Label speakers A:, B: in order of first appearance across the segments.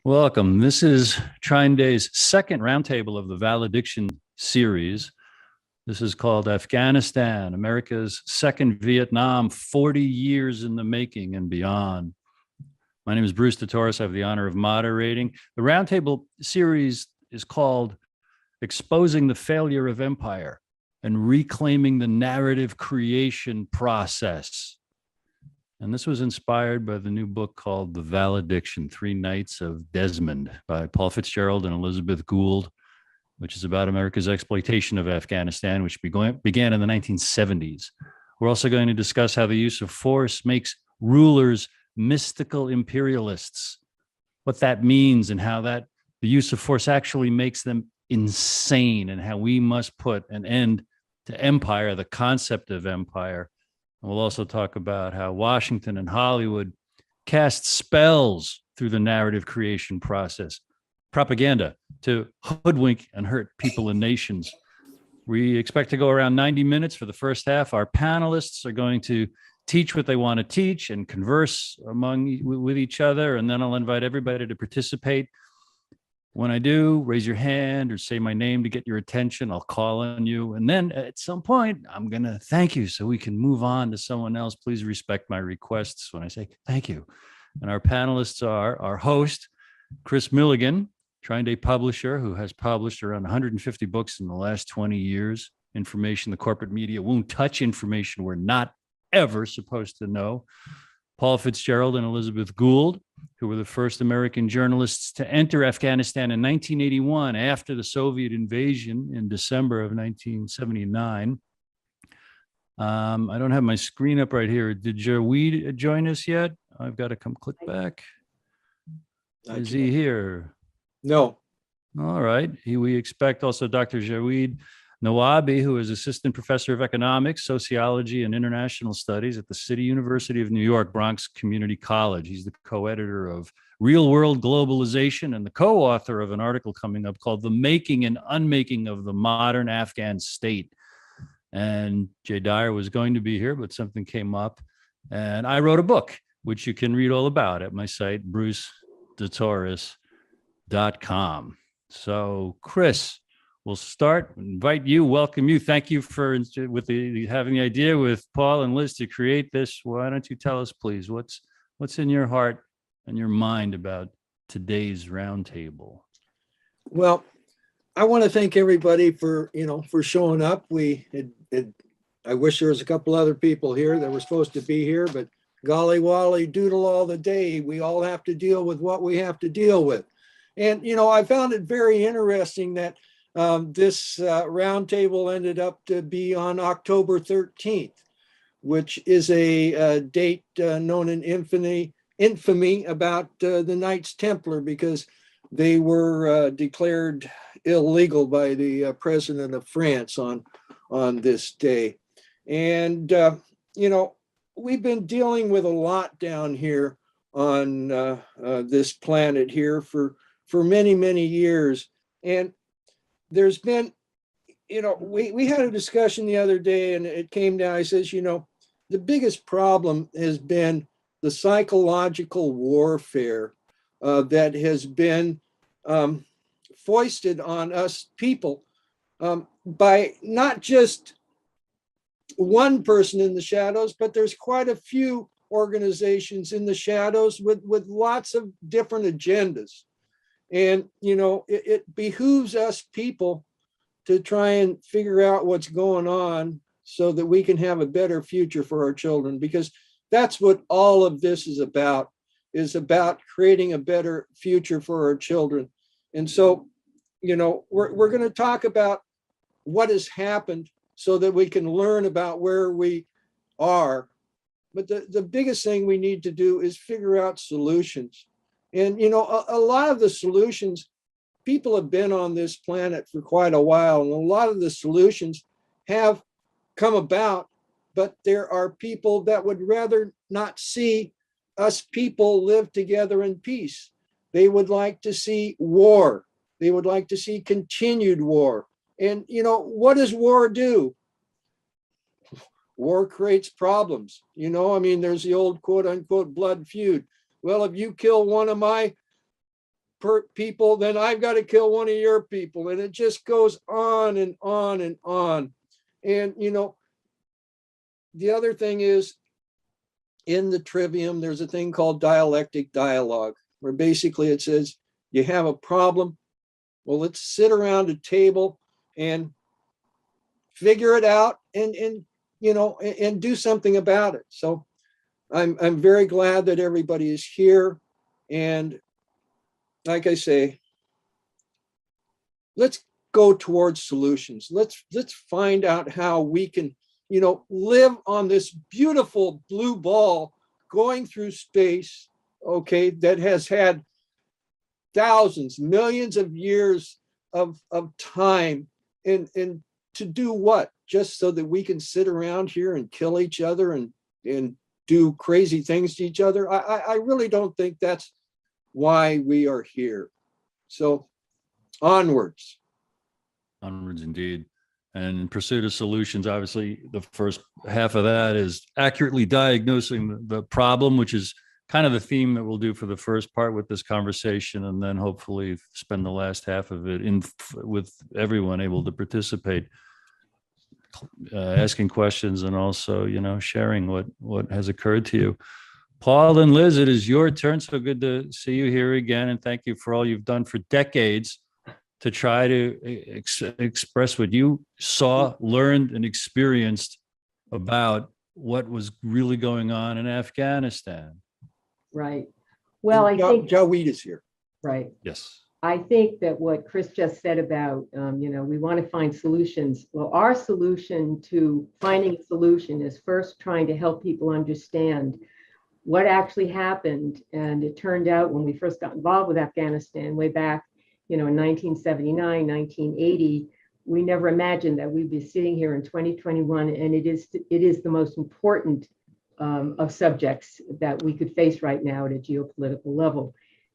A: Welcome. This is TrineDay's second roundtable of the VALEDICTION series. This is called Afghanistan, America's Second Vietnam, 40 years in the making and beyond. My name is Bruce DeTorres. I have the honor of moderating. The roundtable series is called Exposing the Failure of Empire and Reclaiming the Narrative Creation Process. And this was inspired by the new book called The VALEDICTION, Three Nights of Desmond by Paul Fitzgerald and Elizabeth Gould, which is about America's exploitation of Afghanistan, which began in the 1970s. We're also going to discuss how the use of force makes rulers mystical imperialists, what that means and how the use of force actually makes them insane, and how we must put an end to empire, the concept of empire. And we'll also talk about how Washington and Hollywood cast spells through the narrative creation process, propaganda to hoodwink and hurt people and nations. We expect to go around 90 minutes for the first half. Our panelists are going to teach what they want to teach and converse with each other, and then I'll invite everybody to participate. When I do, raise your hand or say my name to get your attention. I'll call on you. And then at some point, I'm going to thank you so we can move on to someone else. Please respect my requests when I say thank you. And our panelists are our host, Kris Millegan, TrineDay publisher, who has published around 150 books in the last 20 years. Information the corporate media won't touch, information we're not ever supposed to know. Paul Fitzgerald and Elizabeth Gould, who were the first American journalists to enter Afghanistan in 1981 after the Soviet invasion in December of 1979. I don't have my screen up right here. Did Jaweed join us yet? I've got to come click back. Is he here?
B: No.
A: All right. We expect also Dr. Jaweed Nawabi, who is assistant professor of economics, sociology, and international studies at the City University of New York, Bronx Community College. He's the co-editor of Real World Globalization and the co-author of an article coming up called The Making and Unmaking of the Modern Afghan State. And Jay Dyer was going to be here, but something came up. And I wrote a book, which you can read all about at my site, brucedetorres.com. So, Kris, we'll start, invite you, welcome you. Thank you for having the idea with Paul and Liz to create this. Why don't you tell us, please, what's in your heart and your mind about today's roundtable?
B: Well, I want to thank everybody for showing up. I wish there was a couple other people here that were supposed to be here, but golly wally doodle all the day. We all have to deal with what we have to deal with. And, I found it very interesting that this roundtable ended up to be on October 13th, which is a date known in infamy about the Knights Templar, because they were declared illegal by the president of France on this day. And, we've been dealing with a lot down here on this planet here for many, many years. And there's been, we had a discussion the other day, and it came down, I says, the biggest problem has been the psychological warfare that has been foisted on us people by not just one person in the shadows, but there's quite a few organizations in the shadows with lots of different agendas. And, it behooves us people to try and figure out what's going on so that we can have a better future for our children, because that's what all of this is about creating a better future for our children. And so, we're going to talk about what has happened so that we can learn about where we are. But the biggest thing we need to do is figure out solutions. And, a lot of the solutions, people have been on this planet for quite a while, and a lot of the solutions have come about, but there are people that would rather not see us people live together in peace. They would like to see war. They would like to see continued war. And, what does war do? War creates problems. There's the old quote unquote blood feud. Well, if you kill one of my people, then I've got to kill one of your people. And it just goes on and on and on. And, you know, the other thing is, in the trivium, there's a thing called dialectic dialogue, where basically it says, you have a problem. Well, let's sit around a table and figure it out and you know, and do something about it. So I'm very glad that everybody is here. And like I say, let's go towards solutions. Let's find out how we can, you know, live on this beautiful blue ball going through space, okay, that has had thousands, millions of years of time, and to do what? Just so that we can sit around here and kill each other and do crazy things to each other? I really don't think that's why we are here. So onwards.
A: Onwards indeed. And in pursuit of solutions, obviously, the first half of that is accurately diagnosing the problem, which is kind of the theme that we'll do for the first part with this conversation, and then hopefully spend the last half of it with everyone able to participate, asking questions and also, you know, sharing what has occurred to you. Paul and Liz, it is your turn. So good to see you here again, and thank you for all you've done for decades to try to express what you saw, learned, and experienced about what was really going on in Afghanistan.
C: Right. Well, I think
B: Jawed is here.
C: Right.
A: Yes.
C: I think that what Kris just said about, you know, we want to find solutions. Well, our solution to finding a solution is first trying to help people understand what actually happened. And it turned out when we first got involved with Afghanistan way back, you know, in 1979, 1980, we never imagined that we'd be sitting here in 2021. And it is the most important of subjects that we could face right now at a geopolitical level.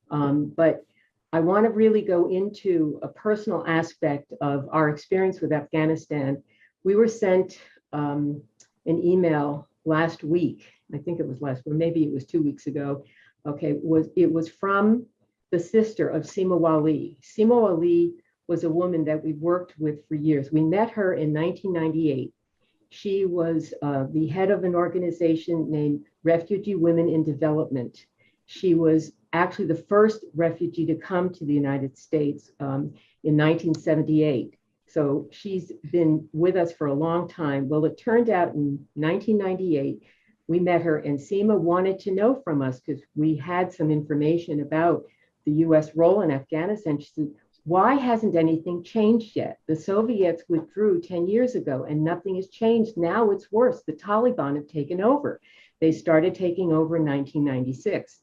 C: But I want to really go into a personal aspect of our experience with Afghanistan. We were sent an email last week. I think it was last week, maybe it was 2 weeks ago. Okay, it was from the sister of Seema Wali. Seema Wali was a woman that we've worked with for years. We met her in 1998. She was the head of an organization named Refugee Women in Development. She was actually the first refugee to come to the United States in 1978. So she's been with us for a long time. Well, it turned out in 1998, we met her, and Seema wanted to know from us, because we had some information about the US role in Afghanistan. She said, why hasn't anything changed yet? The Soviets withdrew 10 years ago and nothing has changed. Now it's worse. The Taliban have taken over. They started taking over in 1996.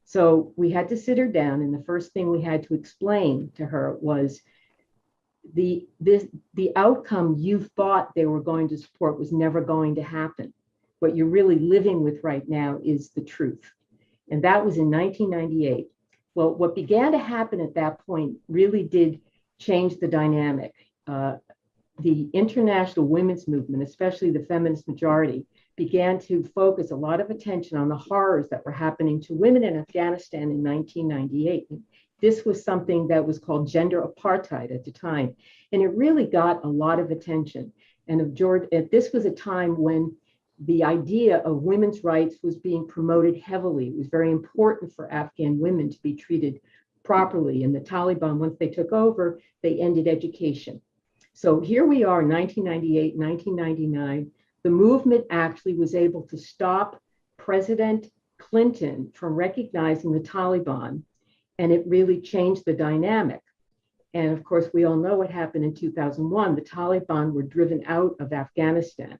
C: So we had to sit her down, and the first thing we had to explain to her was the outcome you thought they were going to support was never going to happen. What you're really living with right now is the truth. And that was in 1998. Well, what began to happen at that point really did change the dynamic. The international women's movement, especially the feminist majority, began to focus a lot of attention on the horrors that were happening to women in Afghanistan in 1998. This was something that was called gender apartheid at the time. And it really got a lot of attention. And this was a time when the idea of women's rights was being promoted heavily. It was very important for Afghan women to be treated properly. And the Taliban, once they took over, they ended education. So here we are in 1998, 1999. The movement actually was able to stop President Clinton from recognizing the Taliban, and it really changed the dynamic. And of course, we all know what happened in 2001. The Taliban were driven out of Afghanistan.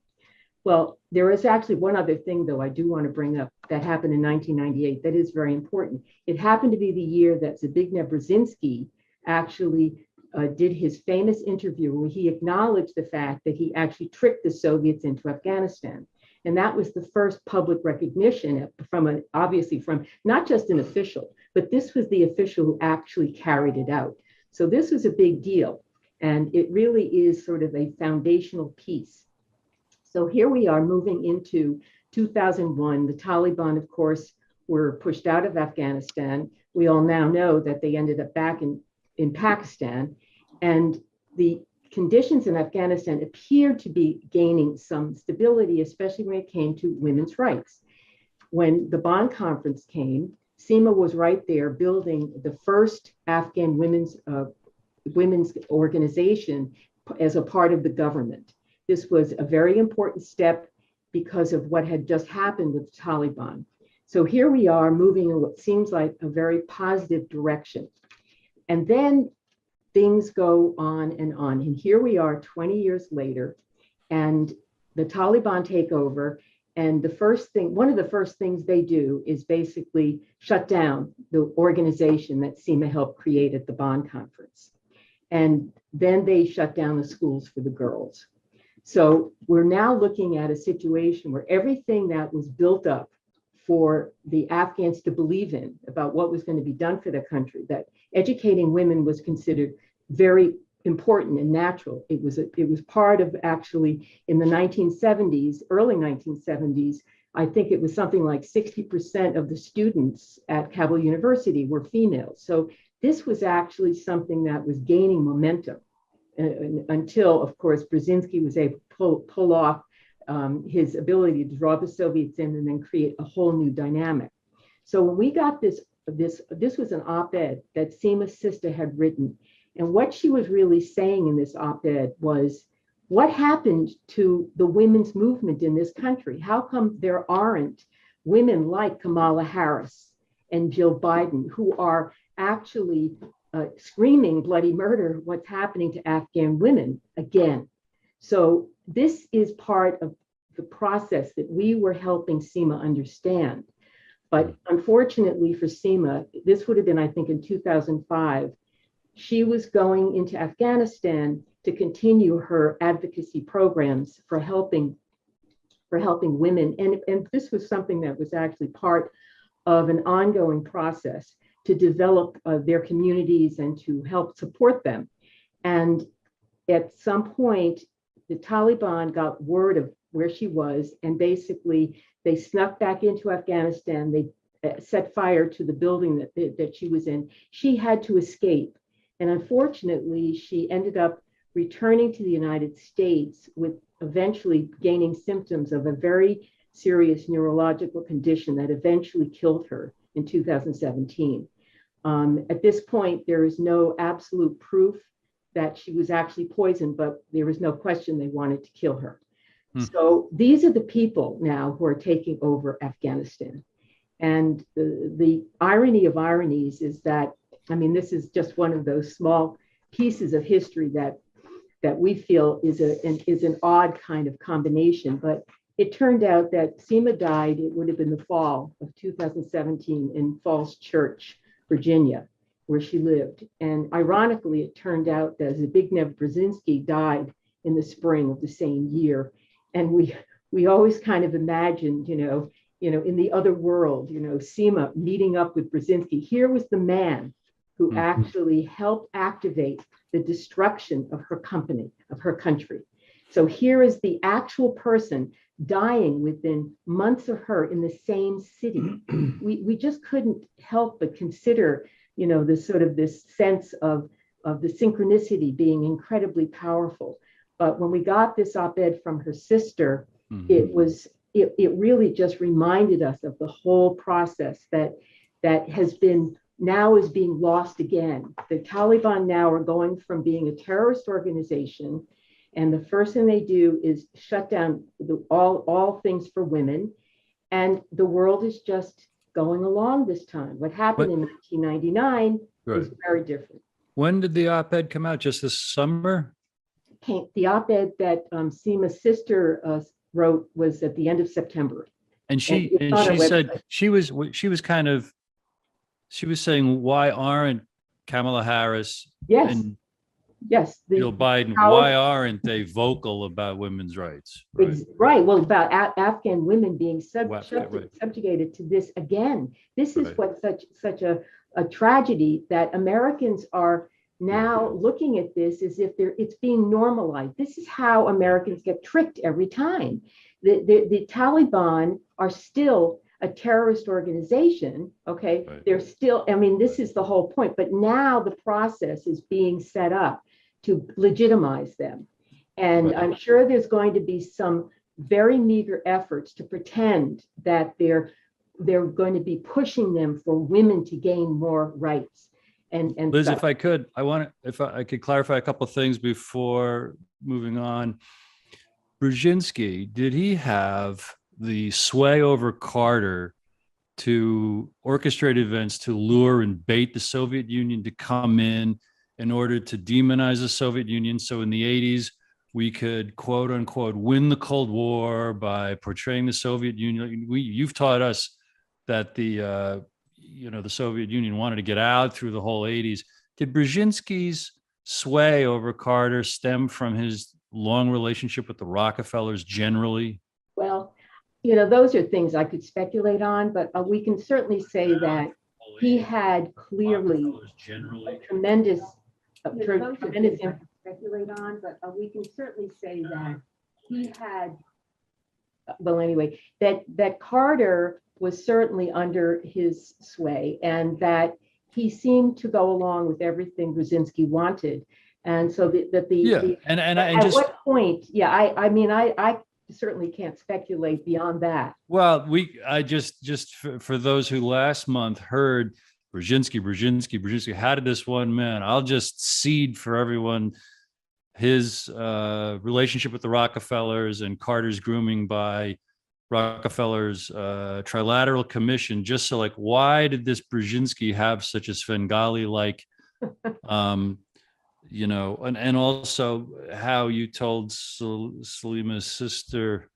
C: Well, there is actually one other thing, though, I do want to bring up that happened in 1998 that is very important. It happened to be the year that Zbigniew Brzezinski actually did his famous interview where he acknowledged the fact that he actually tricked the Soviets into Afghanistan. And that was the first public recognition obviously from not just an official, but this was the official who actually carried it out. So this was a big deal. And it really is sort of a foundational piece. So here we are moving into 2001. The Taliban, of course, were pushed out of Afghanistan. We all now know that they ended up back in Pakistan. And the conditions in Afghanistan appeared to be gaining some stability, especially when it came to women's rights. When the Bonn Conference came, Seema was right there building the first Afghan women's organization as a part of the government. This was a very important step because of what had just happened with the Taliban. So here we are moving in what seems like a very positive direction. And then things go on and on. And here we are 20 years later, and the Taliban take over. And one of the first things they do is basically shut down the organization that Seema helped create at the Bonn Conference. And then they shut down the schools for the girls. So we're now looking at a situation where everything that was built up for the Afghans to believe in about what was going to be done for their country, that educating women was considered very important and natural. It was part of, actually, in the 1970s, early 1970s, I think it was something like 60% of the students at Kabul University were females. So this was actually something that was gaining momentum until, of course, Brzezinski was able to pull off his ability to draw the Soviets in and then create a whole new dynamic. So when we got this was an op-ed that Seema's sister had written. And what she was really saying in this op-ed was, what happened to the women's movement in this country? How come there aren't women like Kamala Harris and Jill Biden, who are actually screaming bloody murder, what's happening to Afghan women again? So this is part of the process that we were helping Seema understand. But unfortunately for Seema, this would have been, I think, in 2005, she was going into Afghanistan to continue her advocacy programs for helping women. And this was something that was actually part of an ongoing process to develop their communities and to help support them. And at some point, the Taliban got word of where she was, and basically they snuck back into Afghanistan. They set fire to the building that she was in. She had to escape. And unfortunately, she ended up returning to the United States with eventually gaining symptoms of a very serious neurological condition that eventually killed her in 2017. At this point, there is no absolute proof that she was actually poisoned, but there was no question they wanted to kill her. So these are the people now who are taking over Afghanistan. And the irony of ironies is that, I mean, this is just one of those small pieces of history that we feel is an odd kind of combination. But it turned out that Seema died, it would have been the fall of 2017 in Falls Church, Virginia, where she lived. And ironically, it turned out that Zbigniew Brzezinski died in the spring of the same year. And we always kind of imagined, in the other world, Seema meeting up with Brzezinski. Here was the man who actually helped activate the destruction of her company, of her country. So here is the actual person dying within months of her in the same city. We just couldn't help but consider, this sort of this sense of the synchronicity being incredibly powerful. But when we got this op-ed from her sister, it really just reminded us of the whole process that has been now is being lost again. The Taliban now are going from being a terrorist organization, and the first thing they do is shut down all things for women, and the world is just going along this time. What happened in 1999 is very different.
A: When did the op-ed come out? Just this summer?
C: The op-ed that Seema's sister wrote was at the end of September.
A: And she said she was saying, why aren't Kamala Harris and Joe Biden, why aren't they vocal about women's rights?
C: Right. Well, about Afghan women being subjugated to this again. This is what's such a tragedy, that Americans are now looking at this as if it's being normalized. This is how Americans get tricked every time. The Taliban are still a terrorist organization, okay,
A: Right.
C: they're still, I mean, this is the whole point, but now the process is being set up to legitimize them. And
A: Right.
C: I'm sure there's going to be some very meager efforts to pretend that they're going to be pushing them for women to gain more rights. And
A: Liz,
C: such.
A: if I could, if I could clarify a couple of things before moving on. Brzezinski, did he have the sway over Carter to orchestrate events to lure and bait the Soviet Union to come in order to demonize the Soviet Union? So in the 80s, we could, quote unquote, win the Cold War by portraying the Soviet Union. You've taught us that the Soviet Union wanted to get out through the whole 80s. Did Brzezinski's sway over Carter stem from his long relationship with the Rockefellers generally?
C: Well, those are things I could speculate on, but we can certainly say that he had clearly a tremendous speculate on, but we can certainly say that he had, well, anyway, that Carter was certainly under his sway, and that he seemed to go along with everything Brzezinski wanted. And so at what point, I mean, I certainly can't speculate beyond that.
A: Well, I just for those who last month heard Brzezinski, how did this one man? I'll just seed for everyone his relationship with the Rockefellers and Carter's grooming by Rockefeller's Trilateral Commission. Just so, like, why did this Brzezinski have such a Svengali-like, and also how you told Salima's sister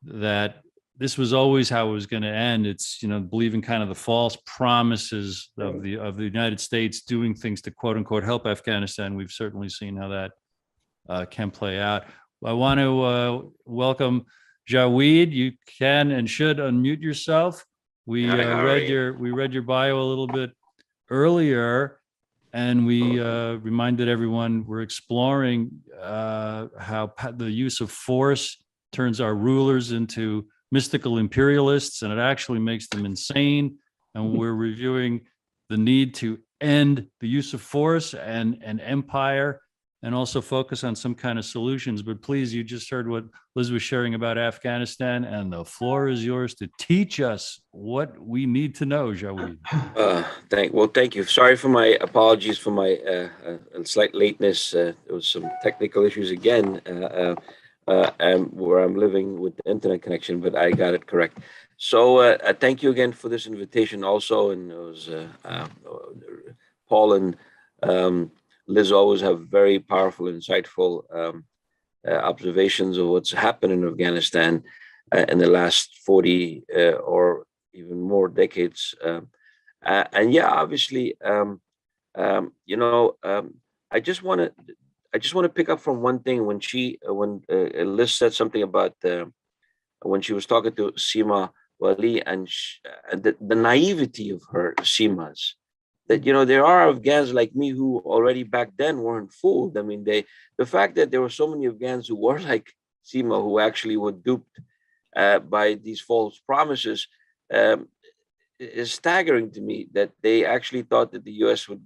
A: that this was always how it was going to end. It's, believing kind of the false promises of the United States doing things to, quote unquote, help Afghanistan. We've certainly seen how that can play out. I want to welcome Jawed. You can and should unmute yourself. We read your bio a little bit earlier, and we reminded everyone we're exploring how the use of force turns our rulers into mystical imperialists, and it actually makes them insane. And we're reviewing the need to end the use of force and empire, and also focus on some kind of solutions. But please, you just heard what Liz was sharing about Afghanistan, and the floor is yours to teach us what we need to know, Jawed.
D: Thank you. Sorry for my apologies for my slight lateness. There was some technical issues again. Where I'm living with the internet connection, but I got it correct. So thank you again for this invitation also. And it was Paul and Liz always have very powerful, insightful observations of what's happened in Afghanistan in the last 40 or even more decades. And yeah, obviously, I just want to pick up from one thing when Liz said something about when she was talking to Seema Wali and the naivety of her Seema's, that there are Afghans like me who already back then weren't fooled. I mean, the fact that there were so many Afghans who were like Seema, who actually were duped by these false promises, is staggering to me, that they actually thought that the U.S. would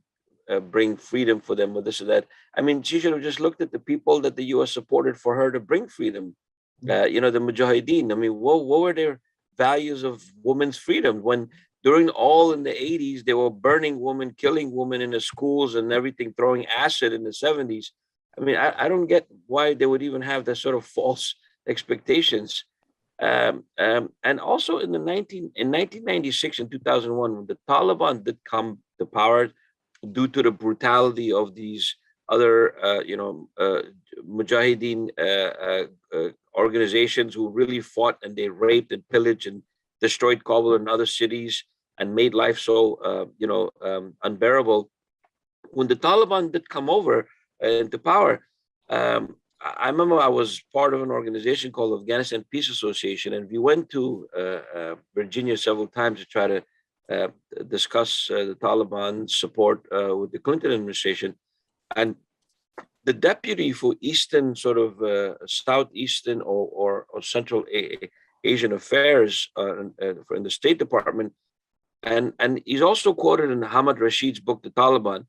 D: bring freedom for them or this or that. I mean, she should have just looked at the people that the U.S. supported for her to bring freedom. The Mujahideen. I mean, what were their values of women's freedom when during all in the 80s, they were burning women, killing women in the schools and everything, throwing acid in the 70s. I mean, I don't get why they would even have that sort of false expectations. And also in 1996 and 2001, when the Taliban did come to power due to the brutality of these other, Mujahideen organizations who really fought, and they raped and pillaged and destroyed Kabul and other cities and made life so, unbearable. When the Taliban did come over into power, I remember I was part of an organization called Afghanistan Peace Association, and we went to Virginia several times to try to discuss the Taliban support with the Clinton administration. And the deputy for Eastern, sort of Southeastern or Central Asian Affairs in the State Department. And he's also quoted in Hamid Rashid's book, The Taliban.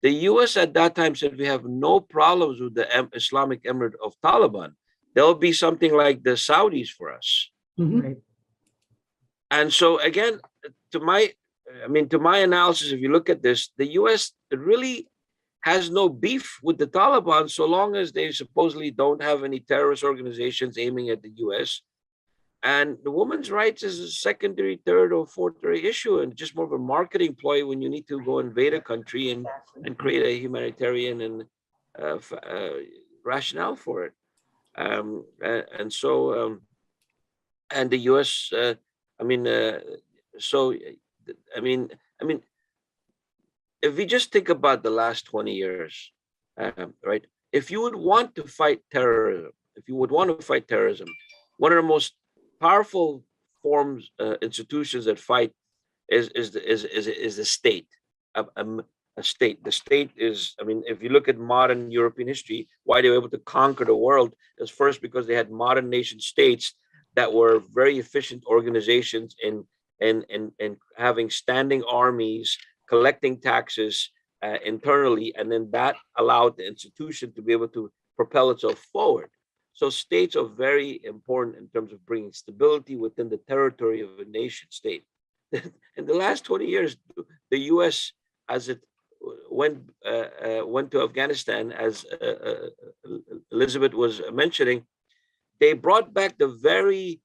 D: The US at that time said, we have no problems with the Islamic Emirate of Taliban. There'll be something like the Saudis for us.
C: Right.
D: And so again, to my analysis, if you look at this, the US really has no beef with the Taliban so long as they supposedly don't have any terrorist organizations aiming at the US. And the women's rights is a secondary, third, or fourth issue, and just more of a marketing ploy when you need to go invade a country and create a humanitarian and rationale for it. And the U.S. If we just think about the last 20 years, right? If you would want to fight terrorism, one of the most powerful forms, institutions that fight is the state. A state. The state is, if you look at modern European history, why they were able to conquer the world is first because they had modern nation states that were very efficient organizations in having standing armies, collecting taxes internally, and then that allowed the institution to be able to propel itself forward. So states are very important in terms of bringing stability within the territory of a nation state. In the last 20 years, the U.S., as it went to Afghanistan, as Elizabeth was mentioning, they brought back the very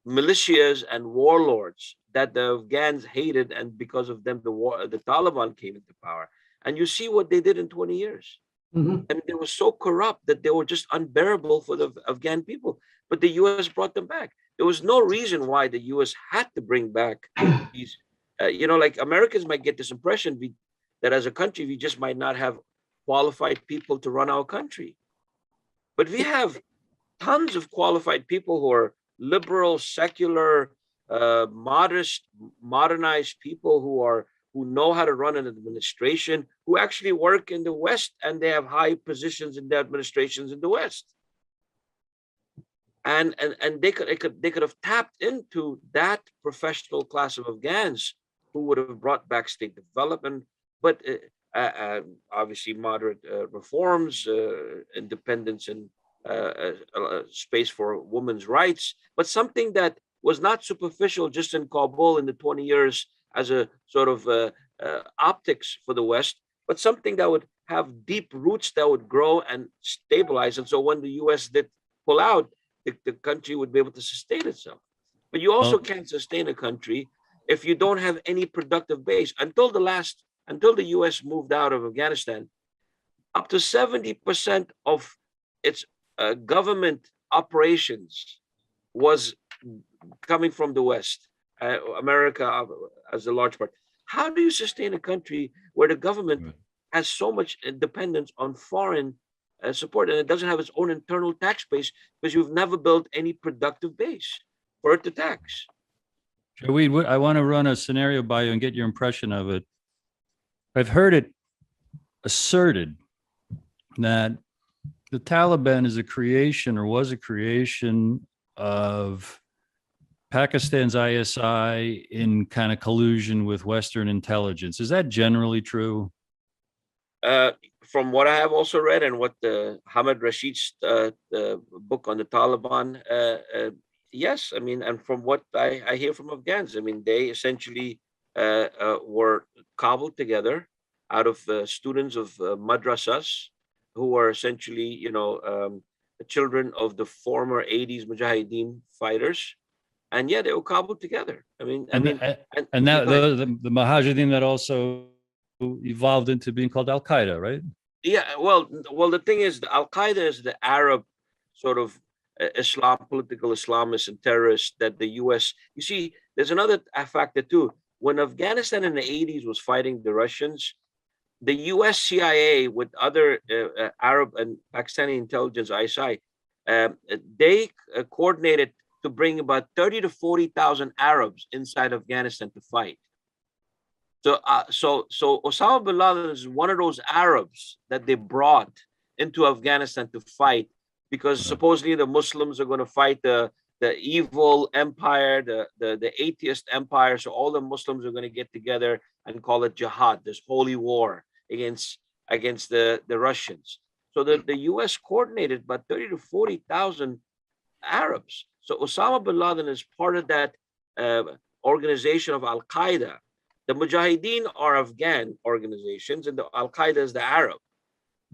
D: militias and warlords that the Afghans hated, and because of them, the Taliban came into power. And you see what they did in 20 years.
B: Mhm.
D: And they were so corrupt that they were just unbearable for the Afghan people. But the U.S. brought them back. There was no reason why the U.S. had to bring back these, like Americans might get this impression that as a country, we just might not have qualified people to run our country. But we have tons of qualified people who are liberal, secular, modest, modernized people who know how to run an administration, who actually work in the West, and they have high positions in the administrations in the West. And they could have tapped into that professional class of Afghans who would have brought back state development, but obviously moderate reforms, independence, and space for women's rights, but something that was not superficial just in Kabul in the 20 years as a sort of optics for the West, but something that would have deep roots that would grow and stabilize. And so when the US did pull out, the country would be able to sustain itself. But you also can't sustain a country if you don't have any productive base. Until the US moved out of Afghanistan, up to 70% of its government operations was coming from the West. America as a large part. How do you sustain a country where the government has so much dependence on foreign support, and it doesn't have its own internal tax base because you've never built any productive base for it to tax?
A: Shaweed, I want to run a scenario by you and get your impression of it. I've heard it asserted that the Taliban is a creation, or was a creation, of Pakistan's ISI in kind of collusion with Western intelligence. Is that generally true?
D: From what I have also read and what Hamid Rashid's book on the Taliban, yes. And from what I hear from Afghans, they essentially were cobbled together out of students of madrasas who were essentially, children of the former 80s Mujahideen fighters. And yeah, they were cobbled together.
A: And now the Mujahideen that also evolved into being called Al-Qaeda, right?
D: Yeah, well, the thing is, Al-Qaeda is the Arab sort of political Islamists and terrorists that the U.S. You see, there's another factor too. When Afghanistan in the 80s was fighting the Russians, the U.S. CIA with other Arab and Pakistani intelligence, ISI, they coordinated to bring about 30 to 40,000 Arabs inside Afghanistan to fight. So Osama bin Laden is one of those Arabs that they brought into Afghanistan to fight, because supposedly the Muslims are going to fight the the evil empire, the atheist empire. So all the Muslims are going to get together and call it jihad, this holy war against the Russians. So the U.S. coordinated about 30 to 40,000 Arabs. So Osama bin Laden is part of that organization of Al Qaeda. The Mujahideen are Afghan organizations, and the Al Qaeda is the Arab.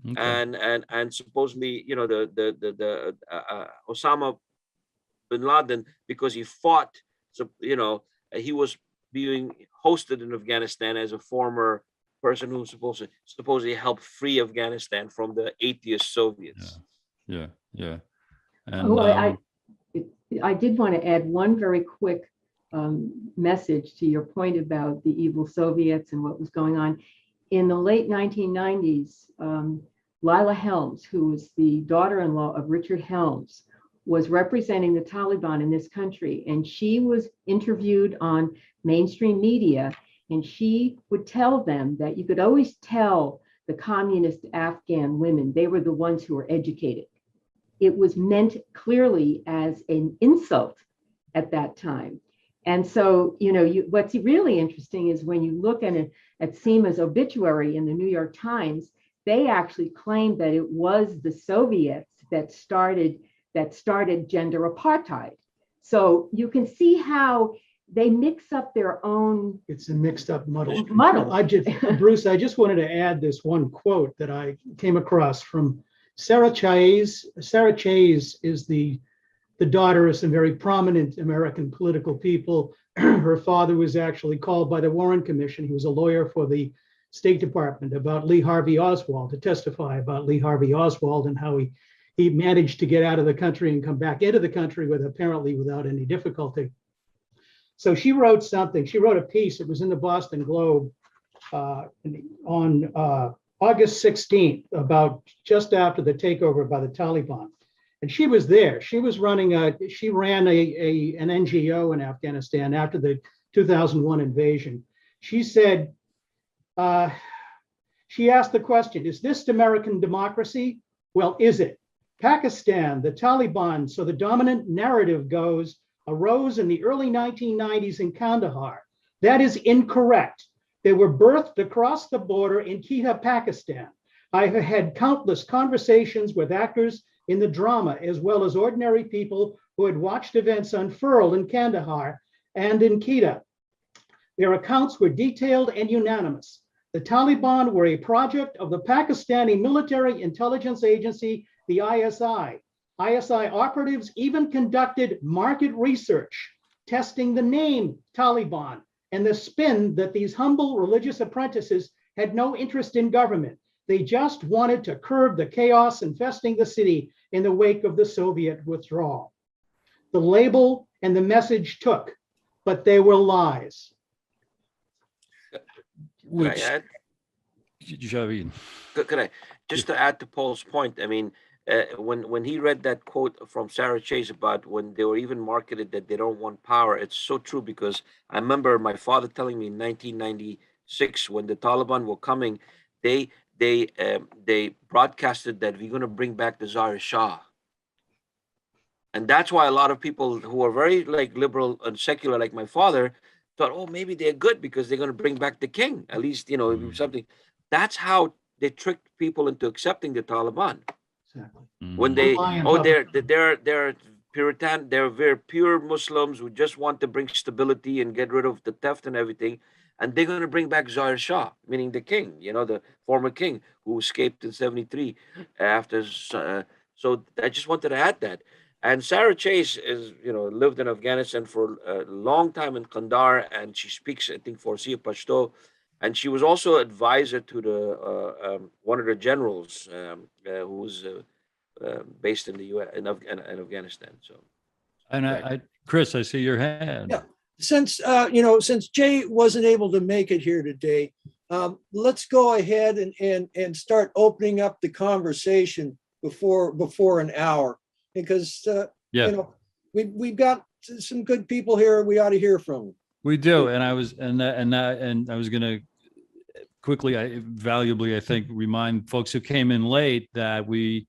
D: Okay. And supposedly, you know, the Osama bin Laden, because he fought, so you know, he was being hosted in Afghanistan as a former person who supposedly helped free Afghanistan from the atheist Soviets.
A: Yeah. And
C: I did want to add one very quick message to your point about the evil Soviets and what was going on. In the late 1990s, Lila Helms, who was the daughter-in-law of Richard Helms, was representing the Taliban in this country, and she was interviewed on mainstream media, and she would tell them that you could always tell the communist Afghan women, they were the ones who were educated. It was meant clearly as an insult at that time. And so, you know, what's really interesting is when you look at Seema's obituary in the New York Times, they actually claimed that it was the Soviets that started gender apartheid. So you can see how they mix up their own.
E: It's a mixed up muddle.
C: Bruce,
E: I just wanted to add this one quote that I came across from Sarah Chase. Sarah Chase is the daughter of some very prominent American political people. Her father was actually called by the Warren Commission. He was a lawyer for the State Department about Lee Harvey Oswald, to testify about Lee Harvey Oswald and how he managed to get out of the country and come back into the country apparently without any difficulty. So she wrote something. She wrote a piece. It was in the Boston Globe on August 16th, about just after the takeover by the Taliban. And she was there. She was she ran an NGO in Afghanistan after the 2001 invasion. She said, she asked the question, is this American democracy? Well, is it? Pakistan, the Taliban, so the dominant narrative goes, arose in the early 1990s in Kandahar. That is incorrect. They were birthed across the border in Quetta, Pakistan. I have had countless conversations with actors in the drama, as well as ordinary people who had watched events unfurl in Kandahar and in Quetta. Their accounts were detailed and unanimous. The Taliban were a project of the Pakistani military intelligence agency, the ISI. ISI operatives even conducted market research, testing the name Taliban and the spin that these humble religious apprentices had no interest in government. They just wanted to curb the chaos infesting the city in the wake of the Soviet withdrawal. The label and the message took, but they were lies.
D: Could I add? Could I just to add to Paul's point? I mean, when he read that quote from Sarah Chase about when they were even marketed that they don't want power, it's so true, because I remember my father telling me in 1996 when the Taliban were coming, they broadcasted that we're going to bring back the Tsar Shah. And that's why a lot of people who are very like liberal and secular, like my father, thought, oh, maybe they're good because they're going to bring back the king. At least, you know, something. That's how they tricked people into accepting the Taliban.
E: Exactly.
D: When they're Puritan, they're very pure Muslims who just want to bring stability and get rid of the theft and everything. And they're going to bring back Zahir Shah, meaning the king, you know, the former king who escaped in 73 after. So I just wanted to add that. And Sarah Chase is, you know, lived in Afghanistan for a long time in Kandahar, and she speaks, I think, Farsi Pashto. And she was also advisor to the one of the generals who was based in the U.S. in Afghanistan. So,
B: And
A: Kris, I see your hand.
B: Yeah. Since since Jay wasn't able to make it here today, let's go ahead and start opening up the conversation before an hour, because we've got some good people here. We ought to hear from them.
A: We do, and I was going to quickly, valuably, I think, remind folks who came in late that we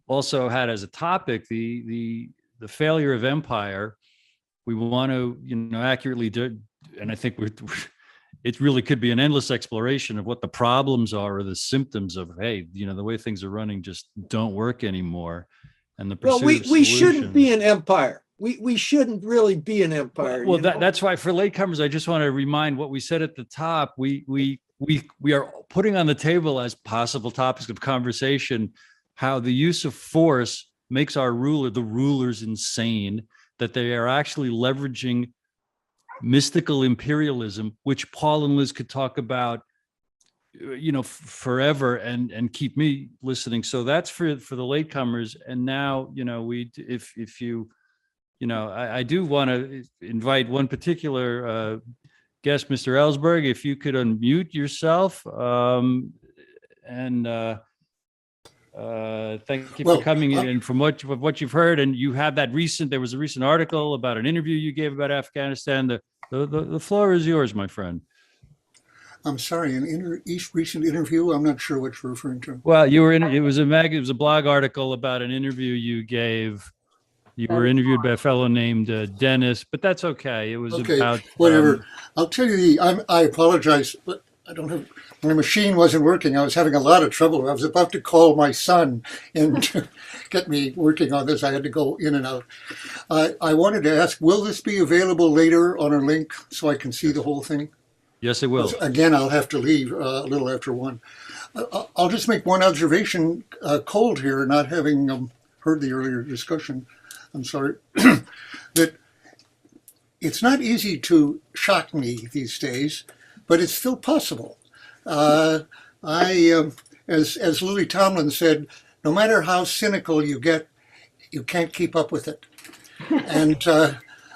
A: also had as a topic the the failure of empire, we want to, accurately do, and I think it really could be an endless exploration of what the problems are or the symptoms of, hey, the way things are running just don't work anymore. And the
B: Well,
A: pursuit of
B: we shouldn't be
A: solutions.
B: an empire. We shouldn't really be an empire.
A: Well, that's why for latecomers, I just want to remind what we said at the top. We are putting on the table as possible topics of conversation how the use of force makes the rulers insane, that they are actually leveraging mystical imperialism, which Paul and Liz could talk about, forever and keep me listening. So that's for the latecomers. And now, if you, I do want to invite one particular guest, Mr. Ellsberg, if you could unmute yourself. Thank you for coming in. And from what you've heard, and you have there was a recent article about an interview you gave about Afghanistan. The floor is yours, my friend.
F: I'm sorry, an recent interview? I'm not sure what you're referring to.
A: Well, it was a blog article about an interview you gave. You were interviewed by a fellow named Dennis, but that's okay. It was about
F: whatever. I'll tell you, I apologize, but I don't have, my machine wasn't working. I was having a lot of trouble. I was about to call my son and to get me working on this. I had to go in and out. I wanted to ask, will this be available later on a link so I can see the whole thing?
A: Yes, it will.
F: Again, I'll have to leave a little after 1. I'll just make one observation, cold here, not having heard the earlier discussion. I'm sorry, that it's not easy to shock me these days, but it's still possible. As Lily Tomlin said, no matter how cynical you get, you can't keep up with it. And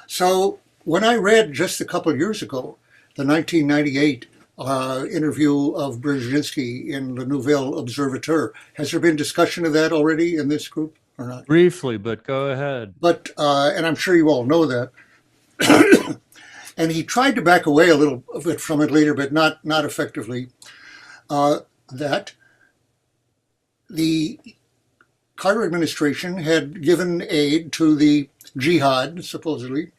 F: so when I read just a couple of years ago, the 1998 interview of Brzezinski in Le Nouvel Observateur, has there been discussion of that already in this group or not?
A: Briefly, but go ahead.
F: But, and I'm sure you all know that. And he tried to back away a little bit from it later, but not effectively, that the Carter administration had given aid to the jihad, supposedly,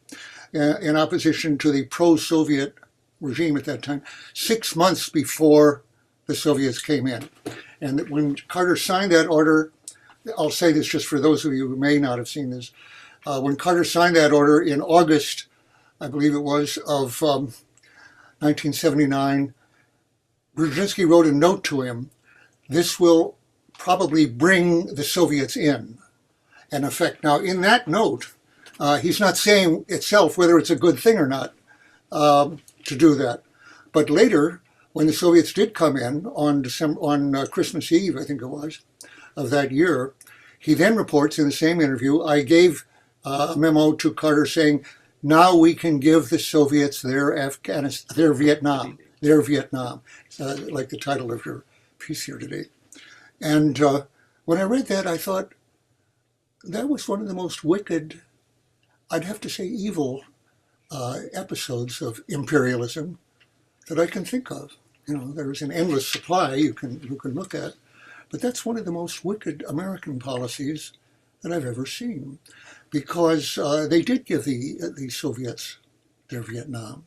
F: in opposition to the pro-Soviet regime at that time, 6 months before the Soviets came in. And when Carter signed that order, I'll say this just for those of you who may not have seen this, when Carter signed that order in August, I believe it was, of 1979, Brzezinski wrote a note to him, this will probably bring the Soviets in effect. Now, in that note, he's not saying itself whether it's a good thing or not to do that. But later, when the Soviets did come in on Christmas Eve, I think it was, of that year, he then reports in the same interview, I gave a memo to Carter saying, now we can give the Soviets their Vietnam, like the title of your piece here today. And when I read that, I thought that was one of the most wicked, I'd have to say evil, episodes of imperialism that I can think of. There's an endless supply you can look at, but that's one of the most wicked American policies that I've ever seen, because they did give the Soviets their Vietnam,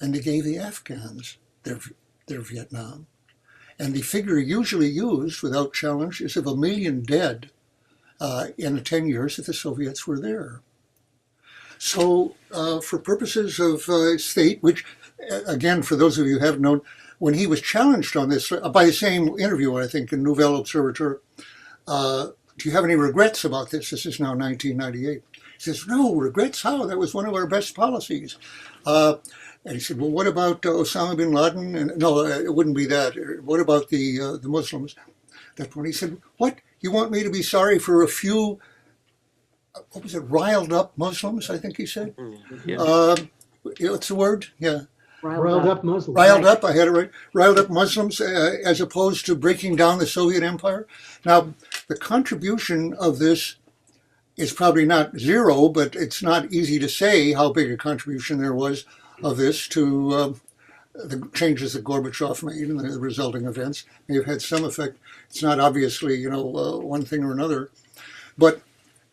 F: and they gave the Afghans their Vietnam. And the figure usually used without challenge is of 1 million dead in the 10 years that the Soviets were there. So for purposes of state, which again, for those of you who haven't known, when he was challenged on this by the same interviewer, I think, in Nouvel Observateur, do you have any regrets about this? This is now 1998. He says, no, regrets? How? That was one of our best policies. And he said, well, what about Osama bin Laden? And no, it wouldn't be that. What about the Muslims? At that point, he said, what? You want me to be sorry for a few, what was it, riled up Muslims, I think he said?
D: Yeah.
F: What's the word? Yeah.
E: Riled up Muslims.
F: Riled up, I had it right. Riled up Muslims as opposed to breaking down the Soviet empire. Now, the contribution of this is probably not zero, but it's not easy to say how big a contribution there was of this to the changes that Gorbachev made and the resulting events. May have had some effect. It's not obviously, one thing or another. But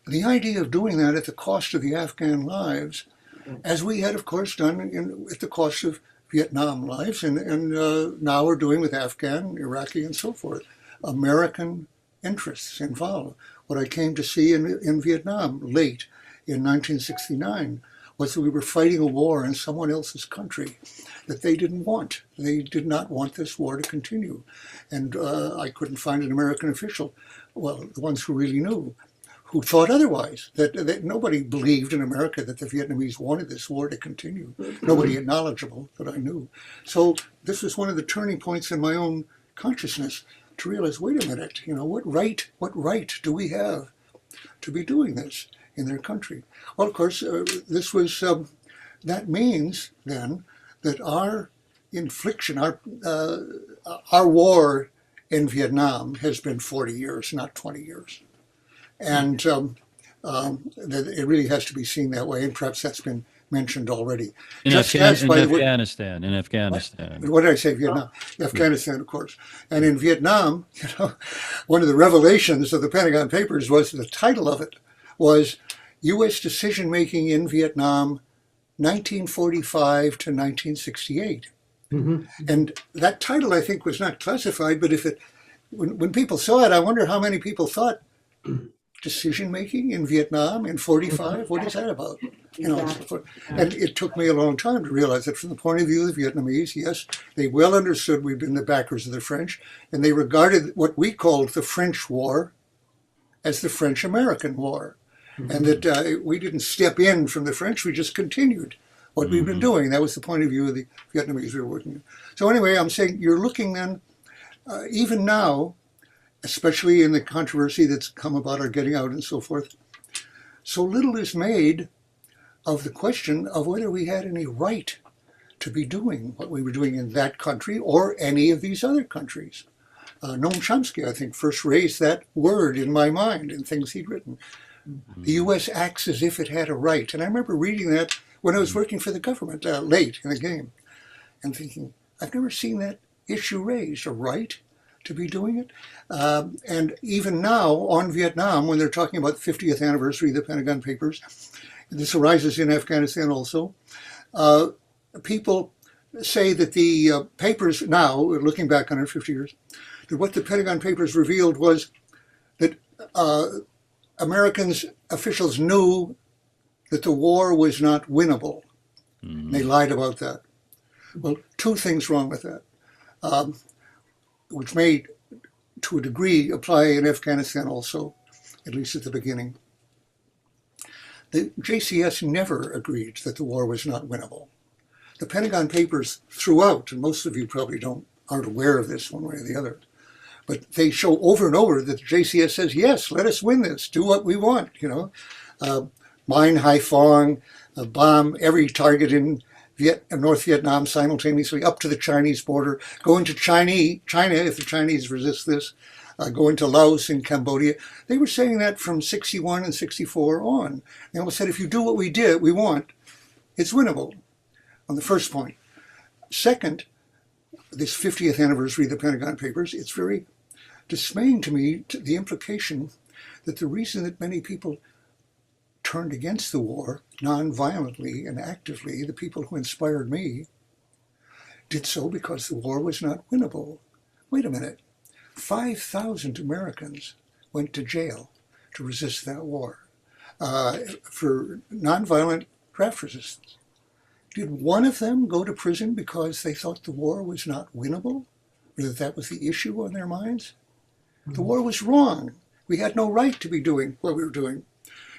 F: the idea of doing that at the cost of the Afghan lives, as we had, of course, done at the cost of Vietnam lives, and now we're doing with Afghan, Iraqi, and so forth. American interests involved. What I came to see in Vietnam late in 1969 was that we were fighting a war in someone else's country that they didn't want. They did not want this war to continue. And I couldn't find an American official, well, the ones who really knew, who thought otherwise, that nobody believed in America that the Vietnamese wanted this war to continue. Nobody knowledgeable that I knew. So this was one of the turning points in my own consciousness to realize, wait a minute, what right do we have to be doing this in their country? Well, of course, this was, that means then that our infliction, our war in Vietnam has been 40 years, not 20 years. And that it really has to be seen that way, and perhaps that's been mentioned already.
A: In Afghanistan.
F: What did I say? Vietnam. Afghanistan, of course. And in Vietnam, one of the revelations of the Pentagon Papers was the title of it was U.S. Decision-Making in Vietnam, 1945 to 1968.
E: Mhm.
F: And that title, I think, was not classified, but when people saw it, I wonder how many people thought, decision-making in Vietnam in 45? What is that about? And it took me a long time to realize that from the point of view of the Vietnamese, yes, they well understood we'd been the backers of the French, and they regarded what we called the French War as the French-American War. And that we didn't step in from the French, we just continued what we've been doing. That was the point of view of the Vietnamese we were working with. So anyway, I'm saying you're looking then, even now, especially in the controversy that's come about our getting out and so forth, so little is made of the question of whether we had any right to be doing what we were doing in that country or any of these other countries. Noam Chomsky, I think, first raised that word in my mind in things he'd written. The U.S. acts as if it had a right. And I remember reading that when I was working for the government late in the game and thinking, I've never seen that issue raised, a right to be doing it. And even now on Vietnam, when they're talking about the 50th anniversary of the Pentagon Papers, and this arises in Afghanistan also, people say that the papers now, looking back on it 50 years, that what the Pentagon Papers revealed was that Americans, officials knew that the war was not winnable. They lied about that. Well, two things wrong with that, which may, to a degree, apply in Afghanistan also, at least at the beginning. The JCS never agreed that the war was not winnable. The Pentagon Papers throughout, and most of you probably aren't aware of this one way or the other, but they show over and over that the JCS says, yes, let us win this, do what we want, mine Haiphong, bomb every target in North Vietnam simultaneously up to the Chinese border, go into China if the Chinese resist this, go into Laos and Cambodia. They were saying that from 61 and 64 on. They almost said, if you do what we want, it's winnable, on the first point. Second, this 50th anniversary of the Pentagon Papers, it's very dismaying to me, the implication that the reason that many people turned against the war non-violently and actively, the people who inspired me, did so because the war was not winnable. Wait a minute. 5,000 Americans went to jail to resist that war for non-violent draft resistance. Did one of them go to prison because they thought the war was not winnable? Or that was the issue on their minds? The war was wrong. We had no right to be doing what we were doing.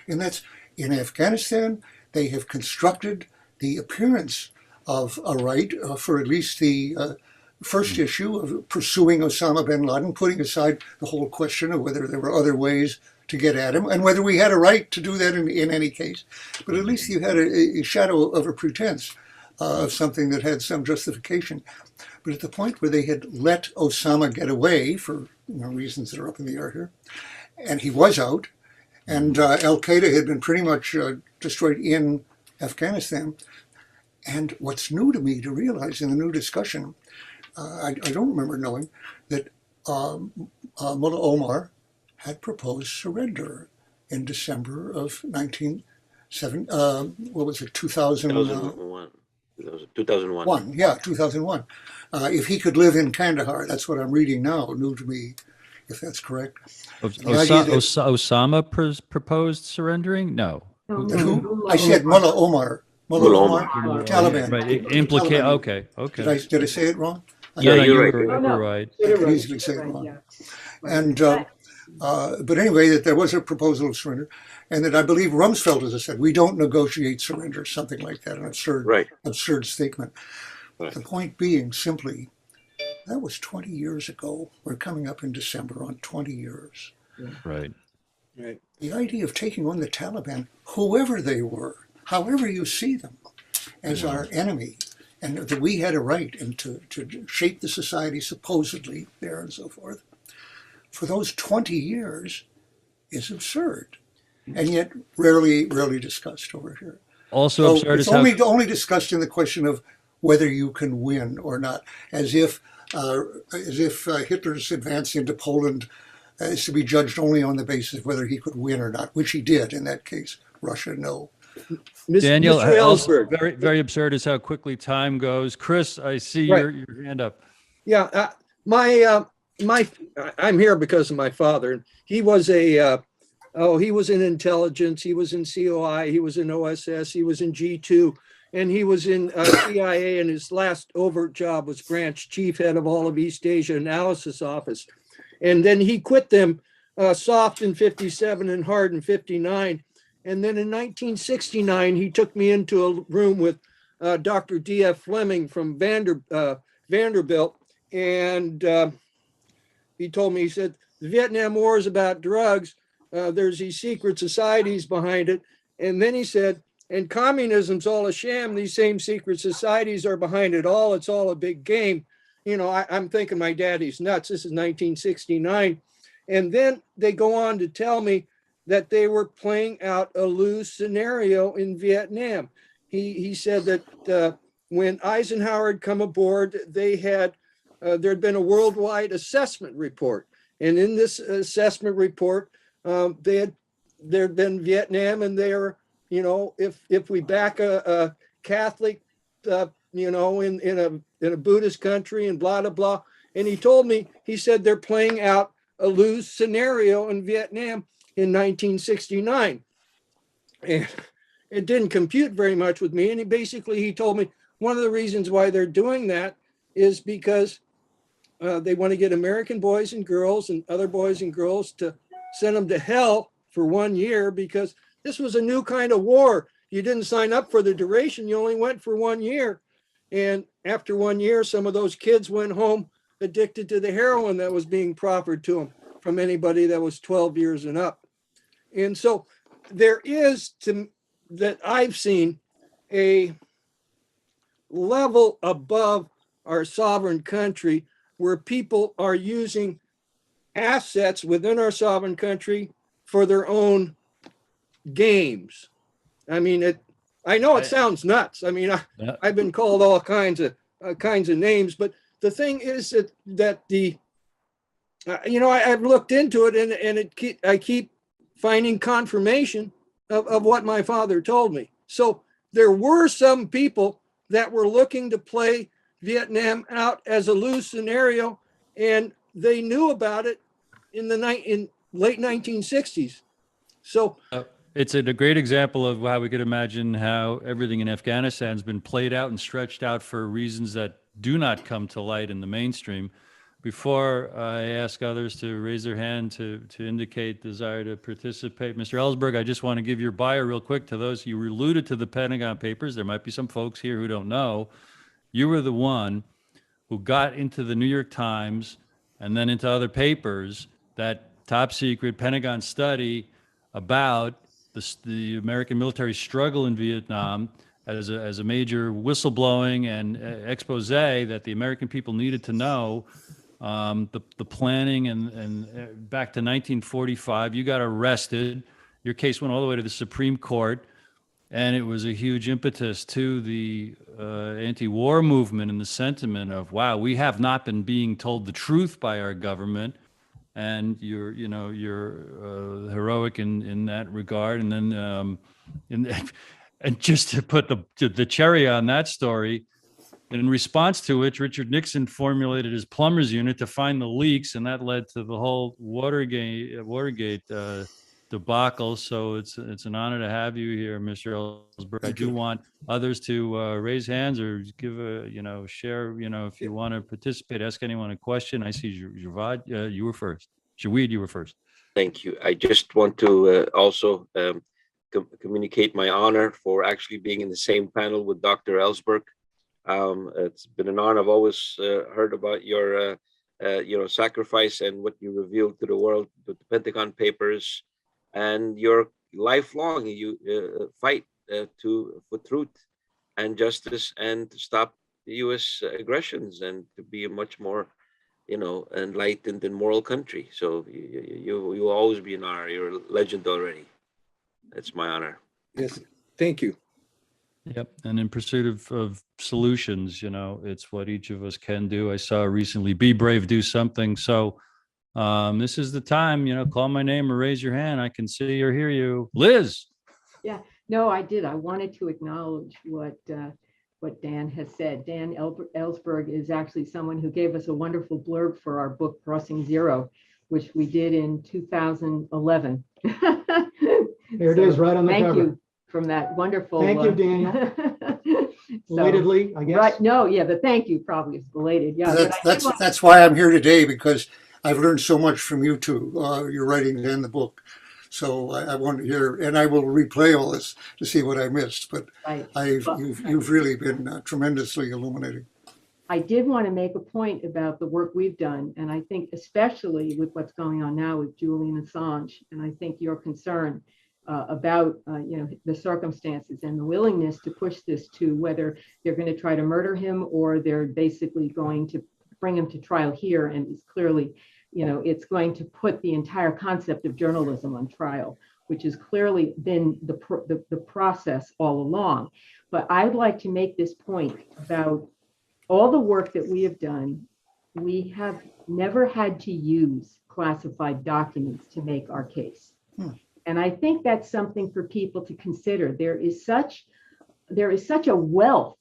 F: And that's, in Afghanistan, they have constructed the appearance of a right for at least the first issue of pursuing Osama bin Laden, putting aside the whole question of whether there were other ways to get at him and whether we had a right to do that in any case. But at least you had a shadow of a pretense of something that had some justification. But at the point where they had let Osama get away for reasons that are up in the air here, and he was out, and Al-Qaeda had been pretty much destroyed in Afghanistan. And what's new to me to realize in the new discussion, I don't remember knowing that Mullah Omar had proposed surrender in December of 2000, what was it,
D: 2001. 2001.
F: Yeah, 2001. If he could live in Kandahar, that's what I'm reading now, new to me, if that's correct.
A: Osama proposed surrendering? No.
F: Who? I said Mullah Omar. Mullah Omar, Taliban.
A: Right. Implicate. Okay. Okay.
F: Did I say it wrong?
D: Yeah, you're right.
A: You're right.
F: I could easily say it wrong. And but anyway, that there was a proposal of surrender, and that I believe Rumsfeld, as I said, we don't negotiate surrender, something like that, an absurd statement.
D: Right.
F: The point being simply, that was 20 years ago. We're coming up in December on 20 years.
A: Right.
B: Right.
F: The idea of taking on the Taliban, whoever they were, however you see them, as our enemy, and that we had a right and to shape the society supposedly there and so forth, for those 20 years is absurd, and yet rarely discussed over here.
A: Also
F: So
A: absurd
F: it's
A: is
F: only discussed in the question of whether you can win or not, as if Hitler's advance into Poland is to be judged only on the basis of whether he could win or not, which he did in that case. Russia, no.
A: Daniel,
B: Mr.
A: also
B: Ellsberg.
A: very absurd is how quickly time goes. Kris, I see
B: Right.
A: your hand up.
B: Yeah, I'm here because of my father. He was he was in intelligence. He was in COI. He was in OSS. He was in G2, and he was in CIA. And his last overt job was branch chief head of all of East Asia Analysis Office. And then he quit them soft in 57 and hard in 59. And then in 1969, he took me into a room with Dr. D.F. Fleming from Vanderbilt. And he told me, he said, the Vietnam War is about drugs. There's these secret societies behind it. And then he said, and communism's all a sham. These same secret societies are behind it all. It's all a big game. You know, I'm thinking my daddy's nuts. This is 1969. And then they go on to tell me that they were playing out a lose scenario in Vietnam. He said that when Eisenhower had come aboard, they had there'd been a worldwide assessment report, and in this assessment report, there'd been Vietnam, and they're, you know, if we back a Catholic, you know, in a Buddhist country and blah blah blah, and he told me, he said they're playing out a lose scenario in Vietnam in 1969, and it didn't compute very much with me. And he told me one of the reasons why they're doing that is because they want to get American boys and girls and other boys and girls to send them to hell for 1 year, because this was a new kind of war. You didn't sign up for the duration. You only went for 1 year. And after 1 year, some of those kids went home addicted to the heroin that was being proffered to them from anybody that was 12 years and up. And so there is, that I've seen, a level above our sovereign country where people are using assets within our sovereign country for their own games. I mean, I know it sounds nuts. I mean, I've been called all kinds of names, but the thing is that the, you know, I've looked into it, and I keep finding confirmation of what my father told me. So there were some people that were looking to play Vietnam out as a lose scenario, and they knew about it in late 1960s. So
A: it's a great example of how we could imagine how everything in Afghanistan has been played out and stretched out for reasons that do not come to light in the mainstream. Before I ask others to raise their hand to indicate desire to participate, Mr. Ellsberg, I just want to give your bio real quick to those. You alluded to the Pentagon Papers. There might be some folks here who don't know. You were the one who got into the New York Times and then into other papers that top secret Pentagon study about the American military struggle in Vietnam as a major whistleblowing and expose that the American people needed to know. The planning and back to 1945, you got arrested. Your case went all the way to the Supreme Court, and it was a huge impetus to the anti-war movement and the sentiment of, wow, we have not been being told the truth by our government. and you're heroic in that regard. And then and just to put the cherry on that story, in response to which Richard Nixon formulated his plumbers unit to find the leaks, and that led to the whole Watergate debacle. So it's an honor to have you here, Mr. Ellsberg. I do want others to raise hands or give share, if you want to participate, ask anyone a question. I see Javad, you were first. Jawid, you were first.
D: Thank you. I just want to also communicate my honor for actually being in the same panel with Dr. Ellsberg. It's been an honor. I've always heard about your sacrifice and what you revealed to the world with the Pentagon Papers, and your lifelong fight for truth and justice, and to stop the U.S. aggressions, and to be a much more enlightened and moral country. So you will always be an honor. You're a legend already. It's my honor.
B: Yes, thank you.
A: Yep. And in pursuit of solutions, it's what each of us can do. I saw recently, be brave, do something. So this is the time, call my name or raise your hand. I can see or hear you. Liz.
C: Yeah, no, I did. I wanted to acknowledge what Dan has said. Dan Ellsberg is actually someone who gave us a wonderful blurb for our book, Crossing Zero, which we did in 2011.
E: Here it is, right on the cover.
C: Thank you from that wonderful.
E: Thank you, Daniel. Belatedly, I guess.
C: Right. No, yeah, the thank you probably is belated. Yeah.
F: That's why I'm here today, because I've learned so much from you two, your writing and the book. So I want to hear, and I will replay all this to see what I missed. But
C: right.
F: You've really been tremendously illuminating.
C: I did want to make a point about the work we've done, and I think especially with what's going on now with Julian Assange, and I think your concern about the circumstances and the willingness to push this to whether they're going to try to murder him or they're basically going to bring him to trial here, and it's clearly, it's going to put the entire concept of journalism on trial, which has clearly been the process all along. But I'd like to make this point about all the work that we have done. We have never had to use classified documents to make our case. And I think that's something for people to consider. There is such a wealth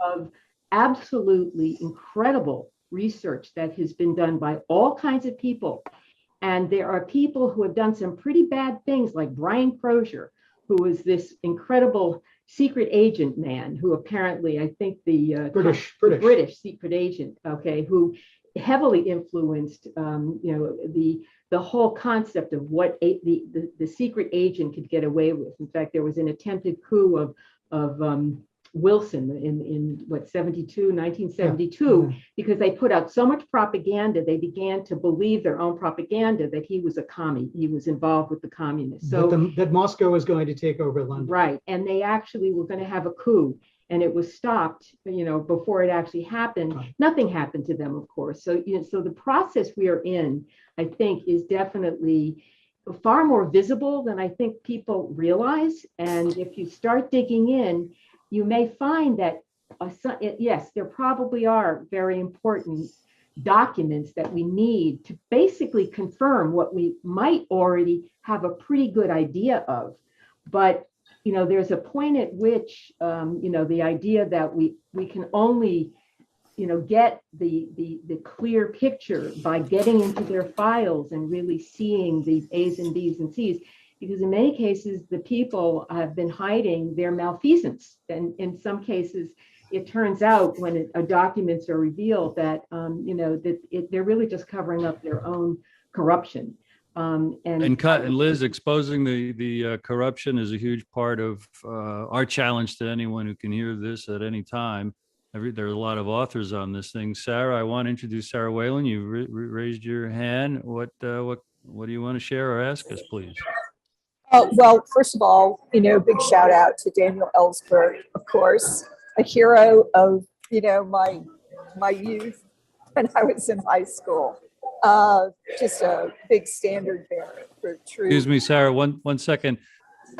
C: of absolutely incredible research that has been done by all kinds of people. And there are people who have done some pretty bad things, like Brian Crozier, who is this incredible secret agent man who apparently, I think the British secret agent, who heavily influenced, the whole concept of what the secret agent could get away with. In fact, there was an attempted coup of Wilson in 1972, because they put out so much propaganda, they began to believe their own propaganda that he was a commie. He was involved with the communists. So
E: that Moscow was going to take over London.
C: Right, and they actually were going to have a coup, and it was stopped, before it actually happened. Right. Nothing happened to them, of course. So, so the process we are in, I think, is definitely far more visible than I think people realize. And if you start digging in, you may find that, yes, there probably are very important documents that we need to basically confirm what we might already have a pretty good idea of. But there's a point at which, the idea that we can only, get the clear picture by getting into their files and really seeing the A's and B's and C's, because in many cases, the people have been hiding their malfeasance. And in some cases, it turns out when documents are revealed that, they're really just covering up their own corruption. And
A: Liz, exposing the corruption is a huge part of our challenge to anyone who can hear this at any time. There are a lot of authors on this thing. Sarah, I want to introduce Sarah Whalen. You raised your hand. What do you want to share or ask us, please?
G: Well, first of all, big shout out to Daniel Ellsberg, of course, a hero of my youth when I was in high school. Just a big standard bearer for truth.
A: Excuse me, Sarah, one second.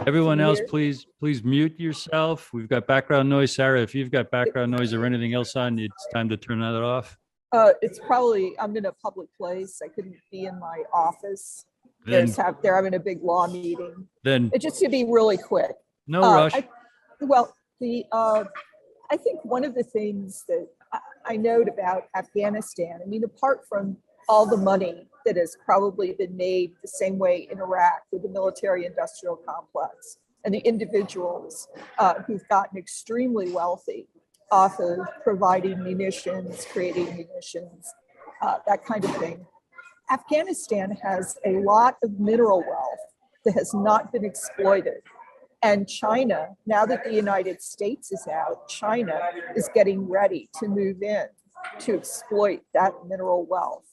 A: Everyone else, please mute yourself. We've got background noise. Sarah, if you've got background noise or anything else on, it's time to turn that off.
G: It's probably, I'm in a public place. I couldn't be in my office.
A: Then,
G: They're having a big law meeting.
A: then
G: It just to be really quick.
A: no rush.
G: I think one of the things that I note about Afghanistan, I mean, apart from all the money that has probably been made the same way in Iraq with the military industrial complex and the individuals who've gotten extremely wealthy off of providing munitions, creating munitions, that kind of thing. Afghanistan has a lot of mineral wealth that has not been exploited. And China, now that the United States is out, China is getting ready to move in to exploit that mineral wealth.